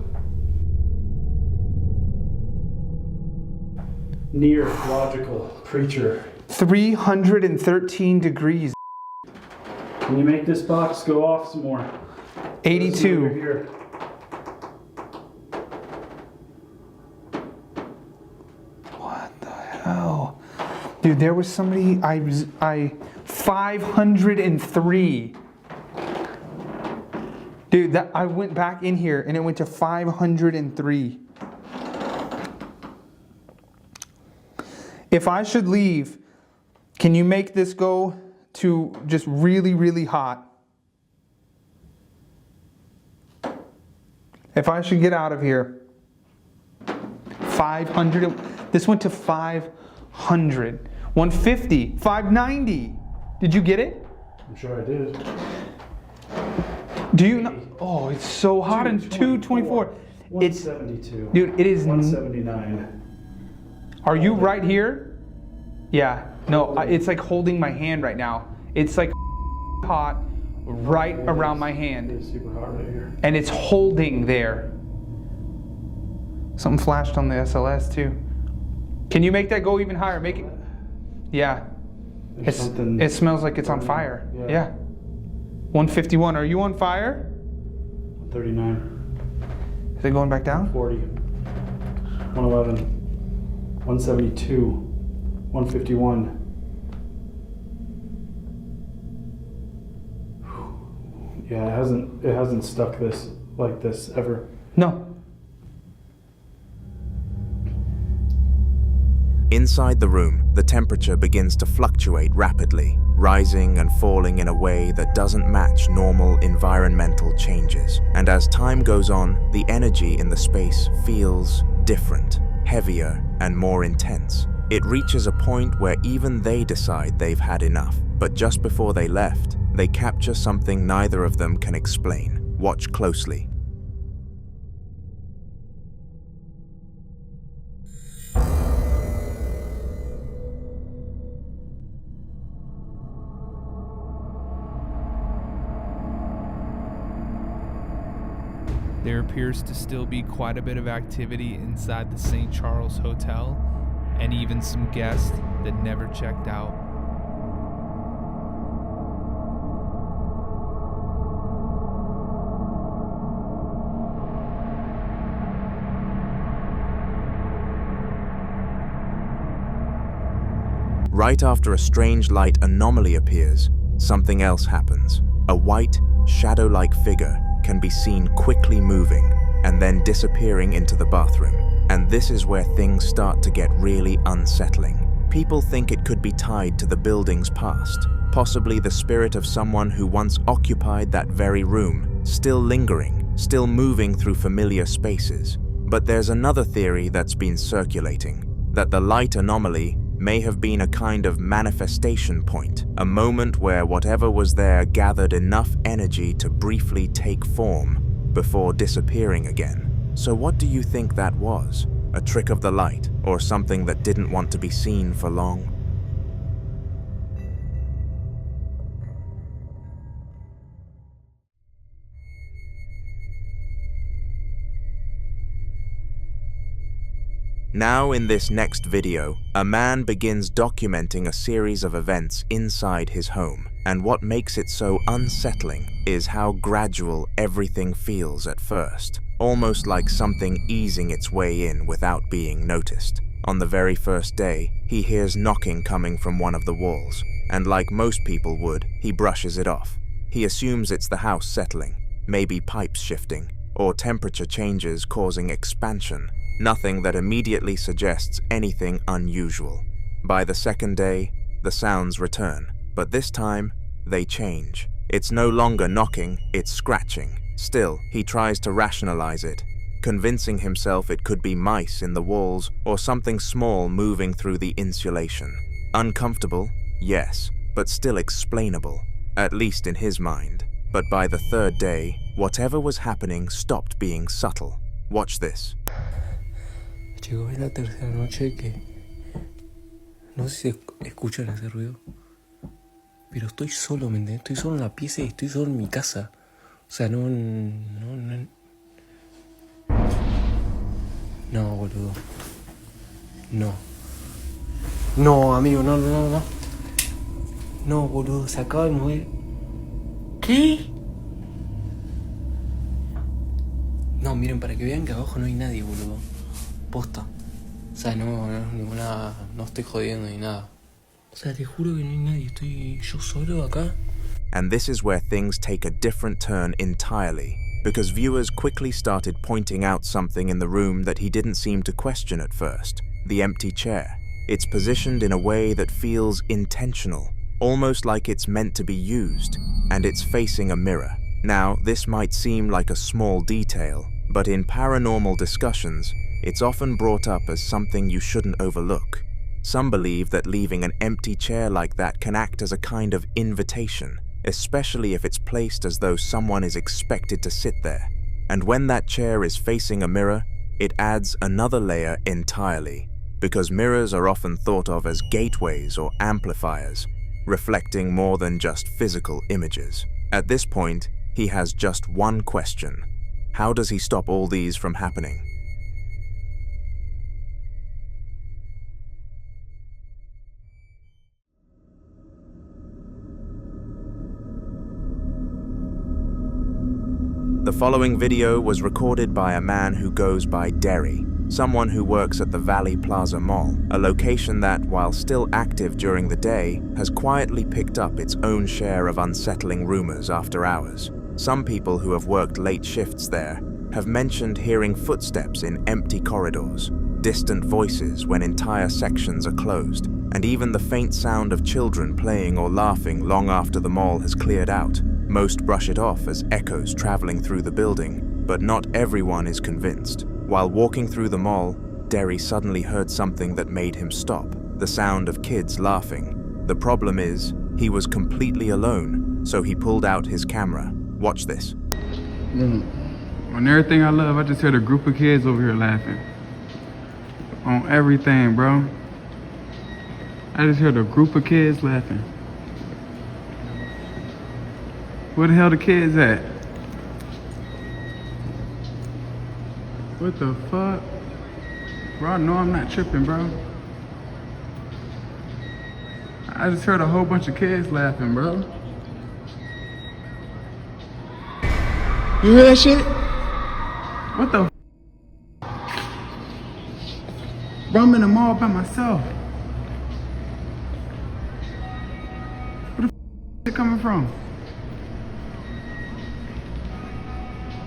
Near logical creature. 313 degrees. Can you make this box go off some more? 82. Here. What the hell? Dude, there was somebody, 503. Dude, that I went back in here and it went to 503. If I should leave, can you make this go to just really, really hot? If I should get out of here, 500, this went to 500, 150, 590. Did you get it? I'm sure I did. Do you know? Oh, it's so hot in 224. 172. Dude, it is 179. Are you right here? Yeah. No, it's like holding my hand right now. It's like hot right around my hand. It's super hot right here. And it's holding there. Something flashed on the SLS too. Can you make that go even higher? Make it. Yeah. It smells like it's on fire. Yeah. 151. Are you on fire? 39. Is it going back down? 40. 111. 172. 151. Yeah, it hasn't stuck this like this ever. No. Inside the room, the temperature begins to fluctuate rapidly, rising and falling in a way that doesn't match normal environmental changes. And as time goes on, the energy in the space feels different, heavier, and more intense. It reaches a point where even they decide they've had enough. But just before they left, they capture something neither of them can explain. Watch closely. There appears to still be quite a bit of activity inside the St. Charles Hotel, and even some guests that never checked out. Right after a strange light anomaly appears, something else happens. A white, shadow-like figure can be seen quickly moving, and then disappearing into the bathroom. And this is where things start to get really unsettling. People think it could be tied to the building's past, possibly the spirit of someone who once occupied that very room, still lingering, still moving through familiar spaces. But there's another theory that's been circulating, that the light anomaly may have been a kind of manifestation point, a moment where whatever was there gathered enough energy to briefly take form before disappearing again. So what do you think that was? A trick of the light, or something that didn't want to be seen for long? Now in this next video, a man begins documenting a series of events inside his home, and what makes it so unsettling is how gradual everything feels at first, almost like something easing its way in without being noticed. On the very first day, he hears knocking coming from one of the walls, and like most people would, he brushes it off. He assumes it's the house settling, maybe pipes shifting, or temperature changes causing expansion. Nothing that immediately suggests anything unusual. By the second day, the sounds return, but this time, they change. It's no longer knocking, it's scratching. Still, he tries to rationalize it, convincing himself it could be mice in the walls or something small moving through the insulation. Uncomfortable? Yes, but still explainable, at least in his mind. But by the third day, whatever was happening stopped being subtle. Watch this. Chicos, es la tercera noche que no sé si escuchan ese ruido, pero estoy solo, ¿me entiendes? Estoy solo en la pieza y estoy solo en mi casa. O sea, no, boludo. No, amigo, no. No, boludo, se acaba de mover. ¿Qué? No, miren, para que vean que abajo no hay nadie, boludo. Posta. O sea, no estoy jodiendo ni nada. O sea, te juro que no hay nadie. Estoy yo solo acá. And this is where things take a different turn entirely, because viewers quickly started pointing out something in the room that he didn't seem to question at first. The empty chair. It's positioned in a way that feels intentional, almost like it's meant to be used, and it's facing a mirror. Now, this might seem like a small detail, but in paranormal discussions, it's often brought up as something you shouldn't overlook. Some believe that leaving an empty chair like that can act as a kind of invitation, especially if it's placed as though someone is expected to sit there. And when that chair is facing a mirror, it adds another layer entirely, because mirrors are often thought of as gateways or amplifiers, reflecting more than just physical images. At this point, he has just one question. How does he stop all these from happening? The following video was recorded by a man who goes by Derry, someone who works at the Valley Plaza Mall, a location that, while still active during the day, has quietly picked up its own share of unsettling rumors after hours. Some people who have worked late shifts there have mentioned hearing footsteps in empty corridors, distant voices when entire sections are closed, and even the faint sound of children playing or laughing long after the mall has cleared out. Most brush it off as echoes traveling through the building, but not everyone is convinced. While walking through the mall, Derry suddenly heard something that made him stop, the sound of kids laughing. The problem is, he was completely alone, so he pulled out his camera. Watch this. On everything I love, I just heard a group of kids over here laughing. On everything, bro. I just heard a group of kids laughing. Where the hell the kids at? What the fuck? Bro, I know I'm not tripping, bro. I just heard a whole bunch of kids laughing, bro. You hear that shit? What the bro, I'm in the mall by myself. Where the is it coming from?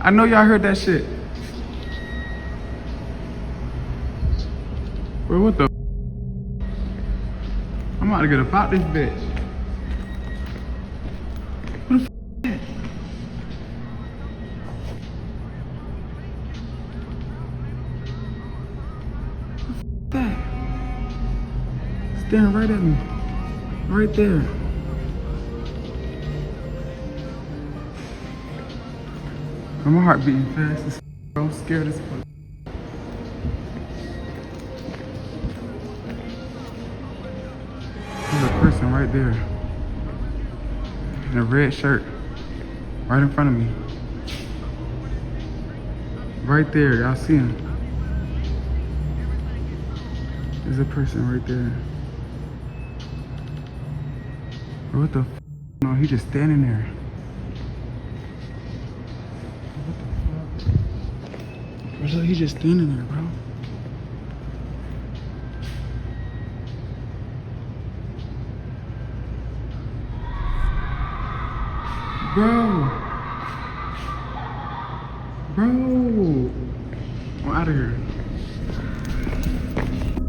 I know y'all heard that shit. Bro, what the f? I'm about to get about this bitch. What the f is that? What the f is that? Staring right at me. Right there. My heart beating fast as f, bro. I'm scared as fuck. There's a person right there. In a red shirt. Right in front of me. Right there, y'all see him. There's a person right there. Bro, what the f? No, he just standing there. Bro, look, he's just standing there, bro. Bro. I'm out of here.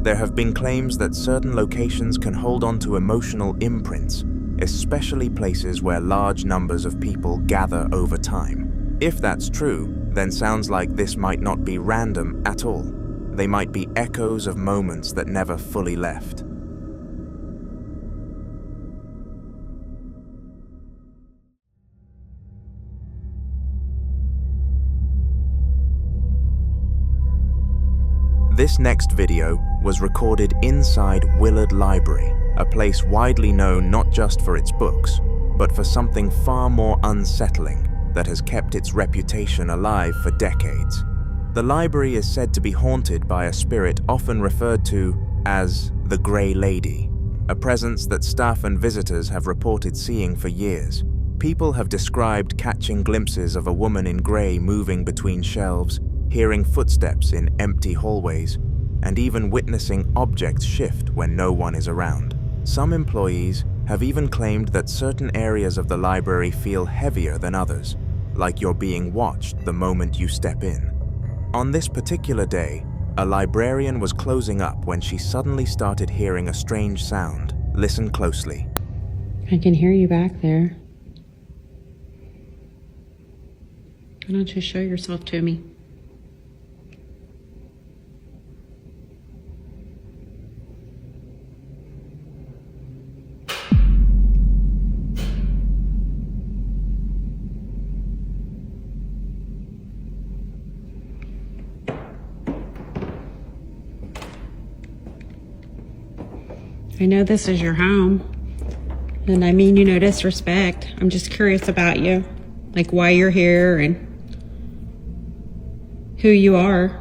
There have been claims that certain locations can hold on to emotional imprints, especially places where large numbers of people gather over time. If that's true, then sounds like this might not be random at all. They might be echoes of moments that never fully left. This next video was recorded inside Willard Library, a place widely known not just for its books, but for something far more unsettling that has kept its reputation alive for decades. The library is said to be haunted by a spirit often referred to as the Grey Lady, a presence that staff and visitors have reported seeing for years. People have described catching glimpses of a woman in grey moving between shelves, hearing footsteps in empty hallways, and even witnessing objects shift when no one is around. Some employees have even claimed that certain areas of the library feel heavier than others, like you're being watched the moment you step in. On this particular day, a librarian was closing up when she suddenly started hearing a strange sound. Listen closely. I can hear you back there. Why don't you show yourself to me? I know this is your home, and I mean you no disrespect. I'm just curious about you, like why you're here and who you are.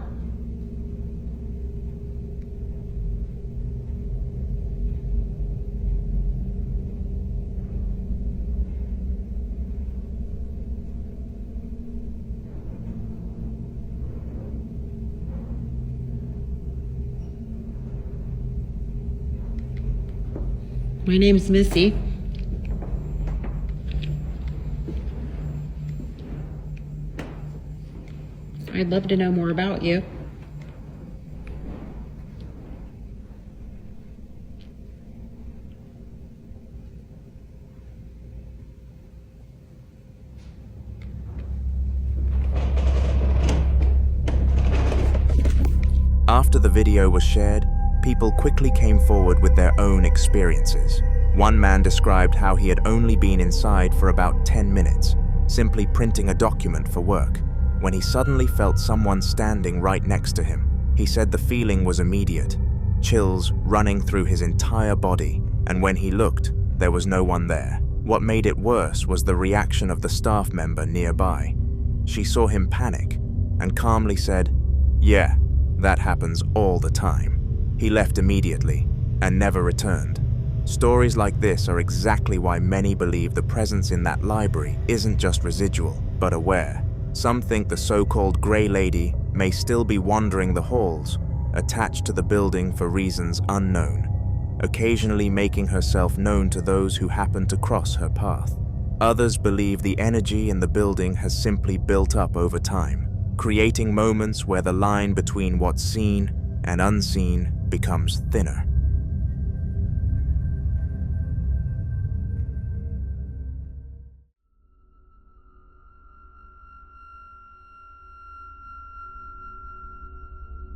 My name's Missy. I'd love to know more about you. After the video was shared, people quickly came forward with their own experiences. One man described how he had only been inside for about 10 minutes, simply printing a document for work, when he suddenly felt someone standing right next to him. He said the feeling was immediate, chills running through his entire body, and when he looked, there was no one there. What made it worse was the reaction of the staff member nearby. She saw him panic and calmly said, "Yeah, that happens all the time." He left immediately and never returned. Stories like this are exactly why many believe the presence in that library isn't just residual, but aware. Some think the so-called Grey Lady may still be wandering the halls, attached to the building for reasons unknown, occasionally making herself known to those who happen to cross her path. Others believe the energy in the building has simply built up over time, creating moments where the line between what's seen and unseen becomes thinner.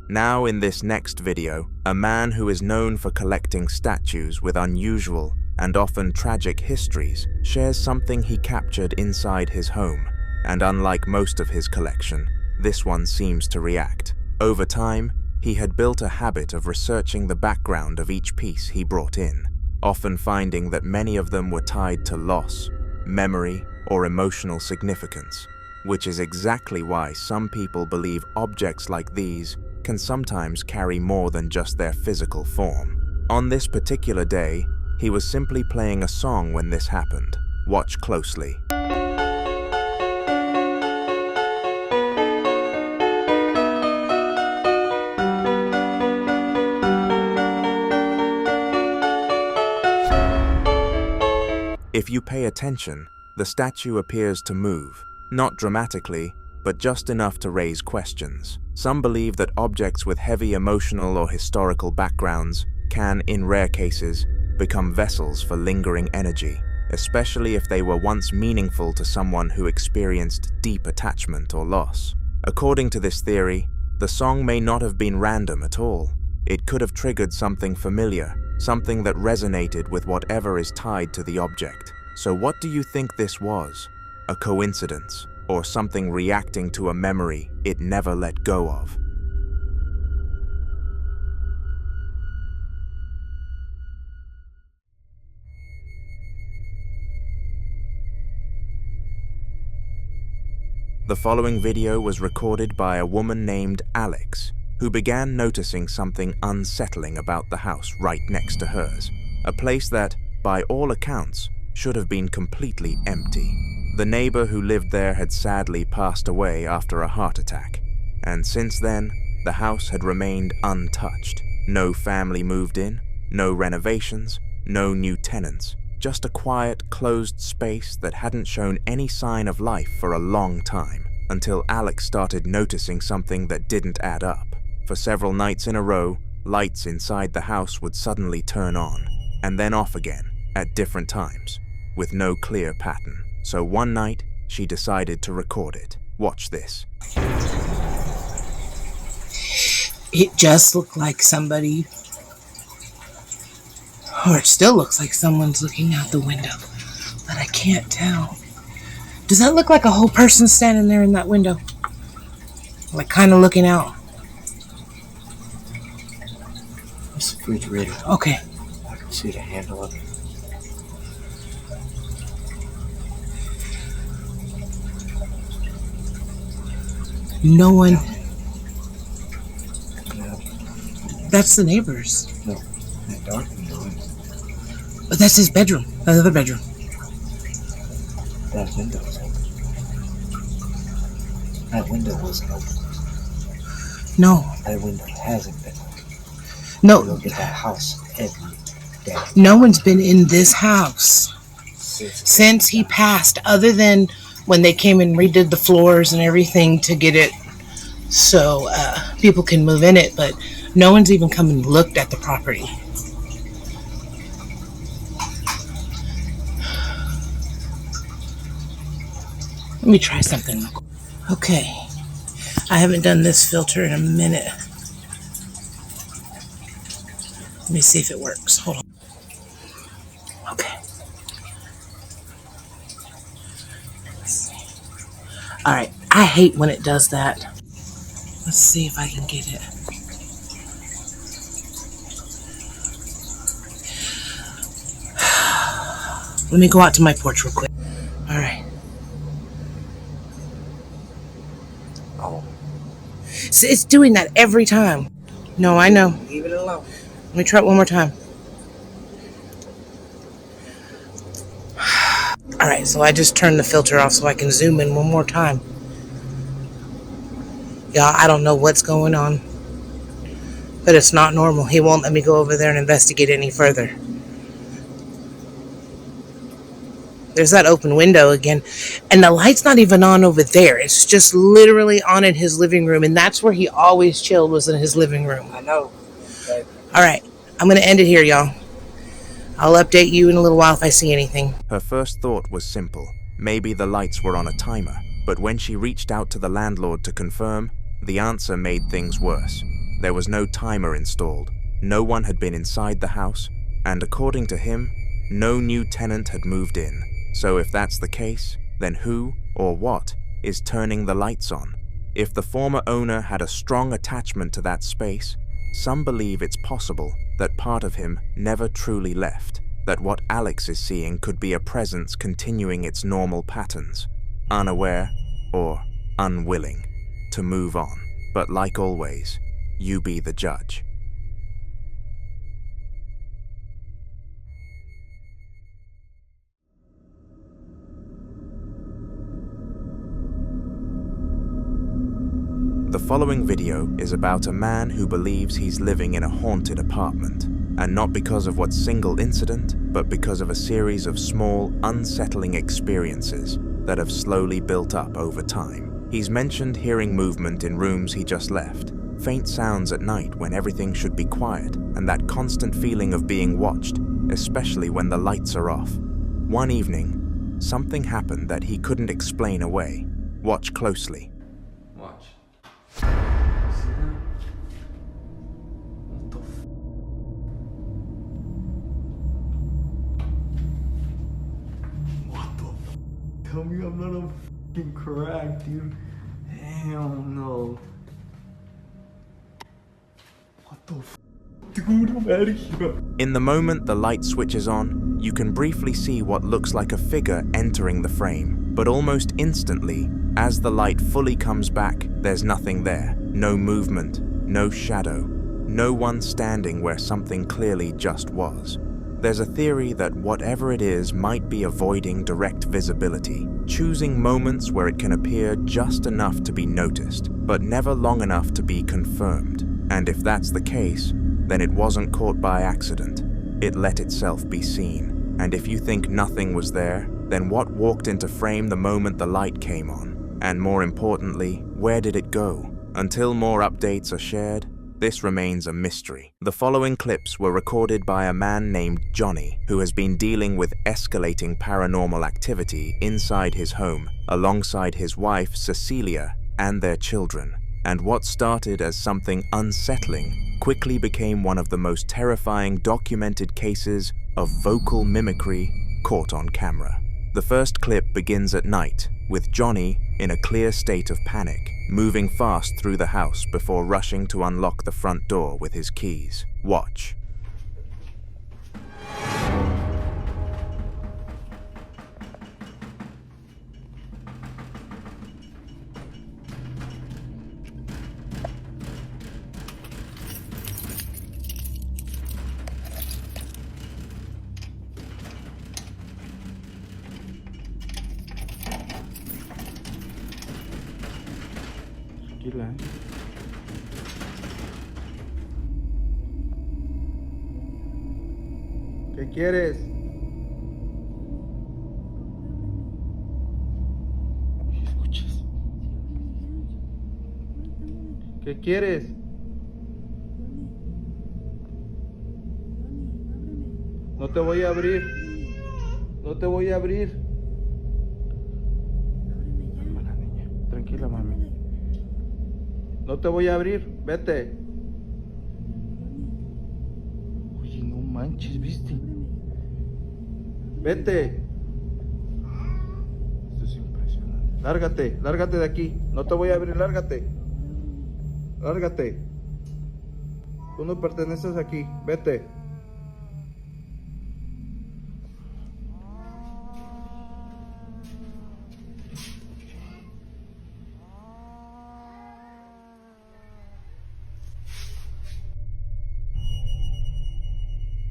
Now in this next video, a man who is known for collecting statues with unusual and often tragic histories shares something he captured inside his home, and unlike most of his collection, this one seems to react. Over time, he had built a habit of researching the background of each piece he brought in, often finding that many of them were tied to loss, memory, or emotional significance, which is exactly why some people believe objects like these can sometimes carry more than just their physical form. On this particular day, he was simply playing a song when this happened. Watch closely. If you pay attention, the statue appears to move, not dramatically, but just enough to raise questions. Some believe that objects with heavy emotional or historical backgrounds can, in rare cases, become vessels for lingering energy, especially if they were once meaningful to someone who experienced deep attachment or loss. According to this theory, the song may not have been random at all. It could have triggered something familiar, something that resonated with whatever is tied to the object. So what do you think this was? A coincidence? Or something reacting to a memory it never let go of? The following video was recorded by a woman named Alex, who began noticing something unsettling about the house right next to hers, a place that, by all accounts, should have been completely empty. The neighbor who lived there had sadly passed away after a heart attack, and since then, the house had remained untouched. No family moved in, no renovations, no new tenants, just a quiet, closed space that hadn't shown any sign of life for a long time, until Alex started noticing something that didn't add up. For several nights in a row, lights inside the house would suddenly turn on, and then off again, at different times, with no clear pattern. So one night, she decided to record it. Watch this. It just looked like somebody, or it still looks like someone's looking out the window, but I can't tell. Does that look like a whole person standing there in that window? Like kind of looking out? It's a refrigerator. Okay. I can see the handle of it. No one. No. That's the neighbor's. No. That dark window. But that's his bedroom. That other bedroom. That window was open. That window wasn't open. No. That window hasn't been open. No. You look at that house every day. No one's been in this house since he passed, other than when they came and redid the floors and everything to get it so people can move in it, but no one's even come and looked at the property. Let me try something. Okay, I haven't done this filter in a minute. Let me see if it works. Hold on. Okay. Alright, I hate when it does that. Let's see if I can get it. Let me go out to my porch real quick. Alright. Oh. So it's doing that every time. No, I know. Leave it alone. Let me try it one more time. Alright, so I just turned the filter off so I can zoom in one more time. Y'all, I don't know what's going on, but it's not normal. He won't let me go over there and investigate any further. There's that open window again. And the light's not even on over there. It's just literally on in his living room. And that's where he always chilled, was in his living room. I know. But All right. I'm going to end it here, y'all. I'll update you in a little while if I see anything. Her first thought was simple. Maybe the lights were on a timer. But when she reached out to the landlord to confirm, the answer made things worse. There was no timer installed. No one had been inside the house. And according to him, no new tenant had moved in. So if that's the case, then who or what is turning the lights on? If the former owner had a strong attachment to that space, some believe it's possible that part of him never truly left, that what Alex is seeing could be a presence continuing its normal patterns, unaware or unwilling to move on. But like always, you be the judge. The following video is about a man who believes he's living in a haunted apartment, and not because of what single incident, but because of a series of small, unsettling experiences that have slowly built up over time. He's mentioned hearing movement in rooms he just left, faint sounds at night when everything should be quiet, and that constant feeling of being watched, especially when the lights are off. One evening, something happened that he couldn't explain away. Watch closely. watch. Tell me I'm not a fucking crack, dude. Hell no. What the f? Dude, I'm out of here. In the moment the light switches on, you can briefly see what looks like a figure entering the frame, but almost instantly, as the light fully comes back, there's nothing there. No movement, no shadow, no one standing where something clearly just was. There's a theory that whatever it is might be avoiding direct visibility, choosing moments where it can appear just enough to be noticed, but never long enough to be confirmed. And if that's the case, then it wasn't caught by accident. It let itself be seen. And if you think nothing was there, then what walked into frame the moment the light came on? And more importantly, where did it go? Until more updates are shared, this remains a mystery. The following clips were recorded by a man named Johnny, who has been dealing with escalating paranormal activity inside his home, alongside his wife, Cecilia, and their children. And what started as something unsettling quickly became one of the most terrifying documented cases of vocal mimicry caught on camera. The first clip begins at night, with Johnny in a clear state of panic, moving fast through the house before rushing to unlock the front door with his keys. Watch. Tranquila, ¿eh? ¿Qué quieres? ¿Qué escuchas? ¿Qué quieres? No te voy a abrir. No te voy a abrir. Calma la niña. Tranquila, mami. No te voy a abrir, vete. Oye, no manches, ¿viste? Vete. Esto es impresionante. Lárgate, lárgate de aquí. No te voy a abrir, lárgate. Lárgate. Tú no perteneces aquí, vete.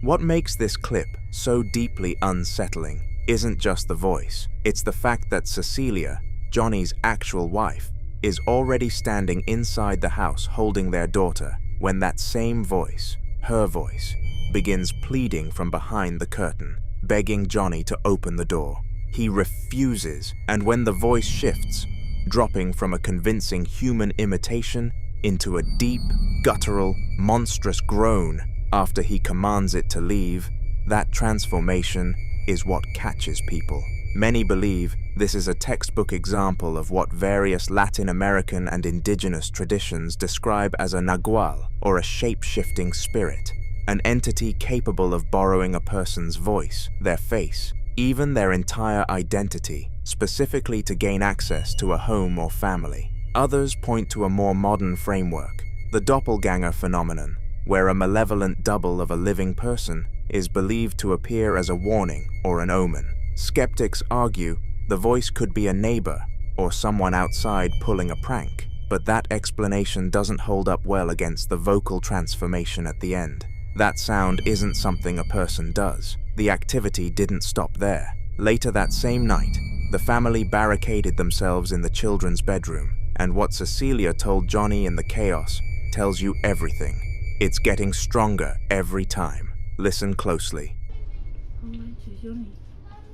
What makes this clip so deeply unsettling isn't just the voice, it's the fact that Cecilia, Johnny's actual wife, is already standing inside the house holding their daughter when that same voice, her voice, begins pleading from behind the curtain, begging Johnny to open the door. He refuses, and when the voice shifts, dropping from a convincing human imitation into a deep, guttural, monstrous groan after he commands it to leave, that transformation is what catches people. Many believe this is a textbook example of what various Latin American and indigenous traditions describe as a nagual, or a shape-shifting spirit, an entity capable of borrowing a person's voice, their face, even their entire identity, specifically to gain access to a home or family. Others point to a more modern framework, the doppelganger phenomenon, where a malevolent double of a living person is believed to appear as a warning or an omen. Skeptics argue the voice could be a neighbor or someone outside pulling a prank, but that explanation doesn't hold up well against the vocal transformation at the end. That sound isn't something a person does. The activity didn't stop there. Later that same night, the family barricaded themselves in the children's bedroom, and what Cecilia told Johnny in the chaos tells you everything. It's getting stronger every time. Listen closely.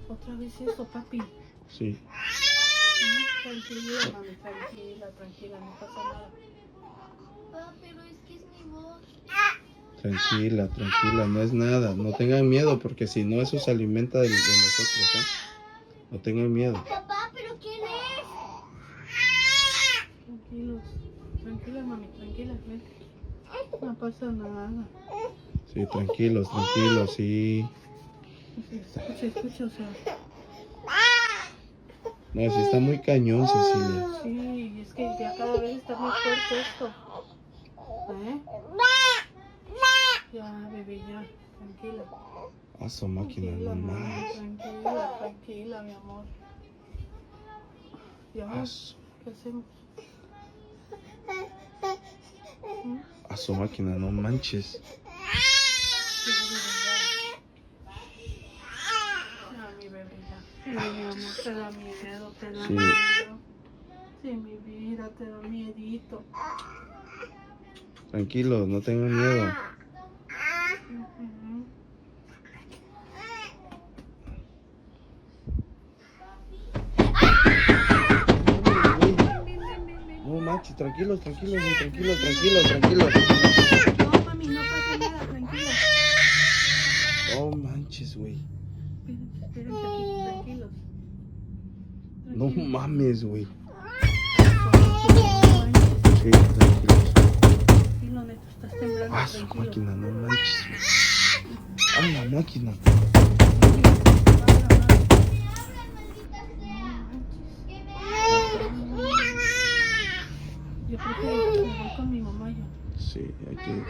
Otra vez eso, papi. Sí. Tranquila, mami, tranquila, no pasa nada. Pero es que es mi voz. Tranquila, tranquila, no es nada. No tengan miedo porque si no eso se alimenta de nosotros, ¿eh? No tengan miedo. Papá, ¿pero quién es? Tranquila, mami, tranquila, ven. No pasa nada. Sí, tranquilos, sí. Escucha, o sea. No, sí está muy cañón, Cecilia. Sí, es que ya cada vez está más fuerte esto. ¿Eh? Ya, bebé, ya. Tranquila. A su máquina, no más. Tranquila, mi amor. Ya, ¿qué hacemos? A su máquina, no manches. Sí, mi amor, te da miedo. Sí. Sí, mi vida, te da miedito. Tranquilos, no tengan miedo. No manches, tranquilos. No, mami, no pasa nada, tranquila. No manches, güey. Espérense aquí, tranquilos. No mames, güey. Sí, tranquilos. Tranquilo, neto, estás temblando. A su máquina, no manches, güey. A la máquina. Yo creo que me voy con mi mamá ya. Sí, hay que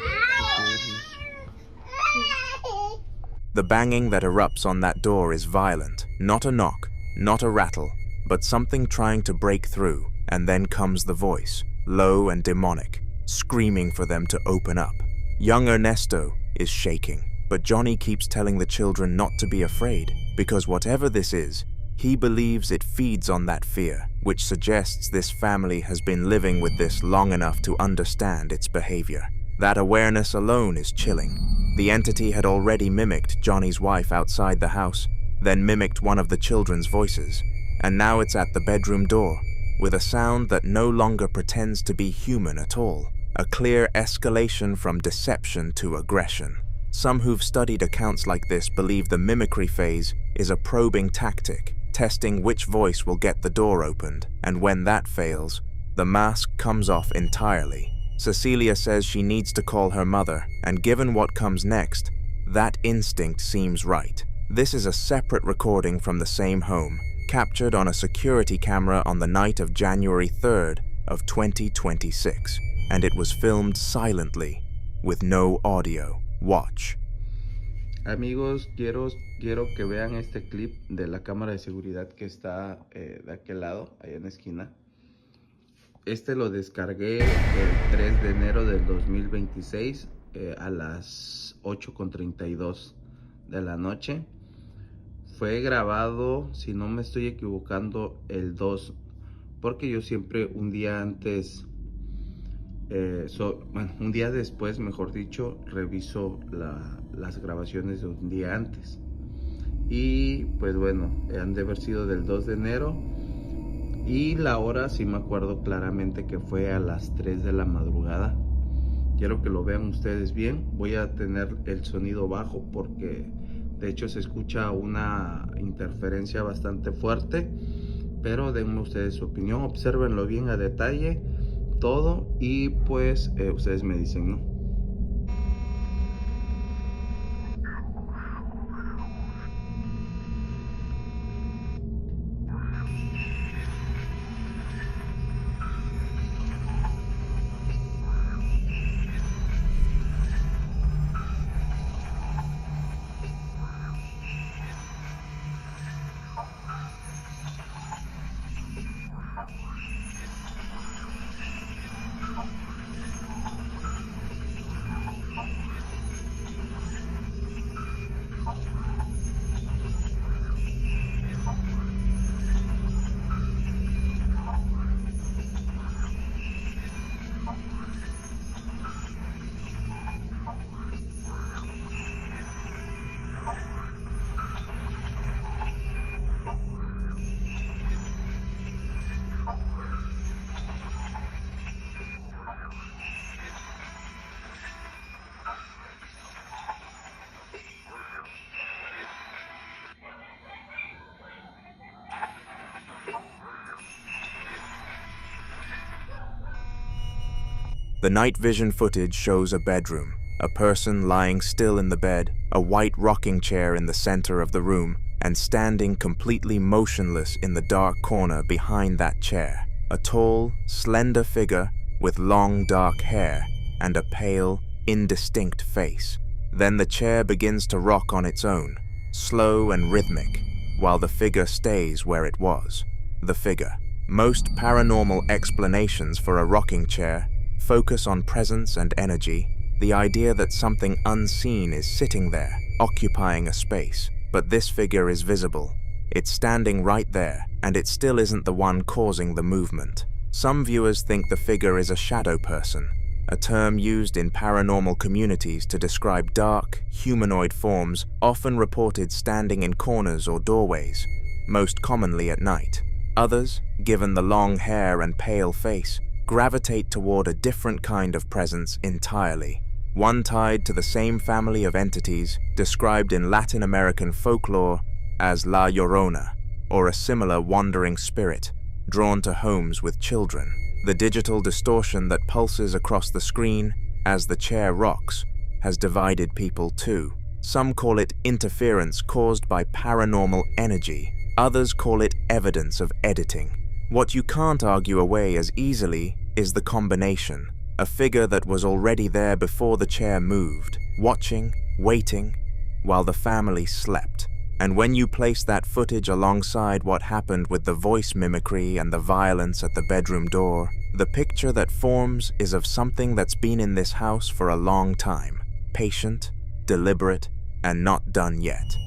The banging that erupts on that door is violent. Not a knock, not a rattle, but something trying to break through, and then comes the voice, low and demonic, screaming for them to open up. Young Ernesto is shaking, but Johnny keeps telling the children not to be afraid, because whatever this is, he believes it feeds on that fear, which suggests this family has been living with this long enough to understand its behavior. That awareness alone is chilling. The entity had already mimicked Johnny's wife outside the house, then mimicked one of the children's voices, and now it's at the bedroom door, with a sound that no longer pretends to be human at all, a clear escalation from deception to aggression. Some who've studied accounts like this believe the mimicry phase is a probing tactic, testing which voice will get the door opened, and when that fails, the mask comes off entirely. Cecilia says she needs to call her mother, and given what comes next, that instinct seems right. This is a separate recording from the same home, captured on a security camera on the night of January 3rd of 2026, and it was filmed silently, with no audio. Watch. Amigos, quiero que vean este clip de la cámara de seguridad que está de aquel lado, ahí en la esquina. Este lo descargué el 3 de enero del 2026 a las 8:32 de la noche. Fue grabado, si no me estoy equivocando, el 2, porque yo siempre un día antes, un día después, mejor dicho, reviso las grabaciones de un día antes. y pues bueno, han de haber sido del 2 de enero y la hora sí me acuerdo claramente que fue a las 3 de la madrugada. Quiero que lo vean ustedes bien. Voy a tener el sonido bajo porque de hecho se escucha una interferencia bastante fuerte, pero denme ustedes su opinión, obsérvenlo bien a detalle todo y pues ustedes me dicen, ¿no? The night vision footage shows a bedroom, a person lying still in the bed, a white rocking chair in the center of the room, and standing completely motionless in the dark corner behind that chair. A tall, slender figure with long dark hair and a pale, indistinct face. Then the chair begins to rock on its own, slow and rhythmic, while the figure stays where it was. The figure. Most paranormal explanations for a rocking chair focus on presence and energy, the idea that something unseen is sitting there, occupying a space. But this figure is visible. It's standing right there, and it still isn't the one causing the movement. Some viewers think the figure is a shadow person, a term used in paranormal communities to describe dark, humanoid forms often reported standing in corners or doorways, most commonly at night. Others, given the long hair and pale face, gravitate toward a different kind of presence entirely, one tied to the same family of entities described in Latin American folklore as La Llorona, or a similar wandering spirit drawn to homes with children. The digital distortion that pulses across the screen as the chair rocks has divided people too. Some call it interference caused by paranormal energy. Others call it evidence of editing. What you can't argue away as easily is the combination, a figure that was already there before the chair moved, watching, waiting, while the family slept. And when you place that footage alongside what happened with the voice mimicry and the violence at the bedroom door, the picture that forms is of something that's been in this house for a long time, patient, deliberate, and not done yet.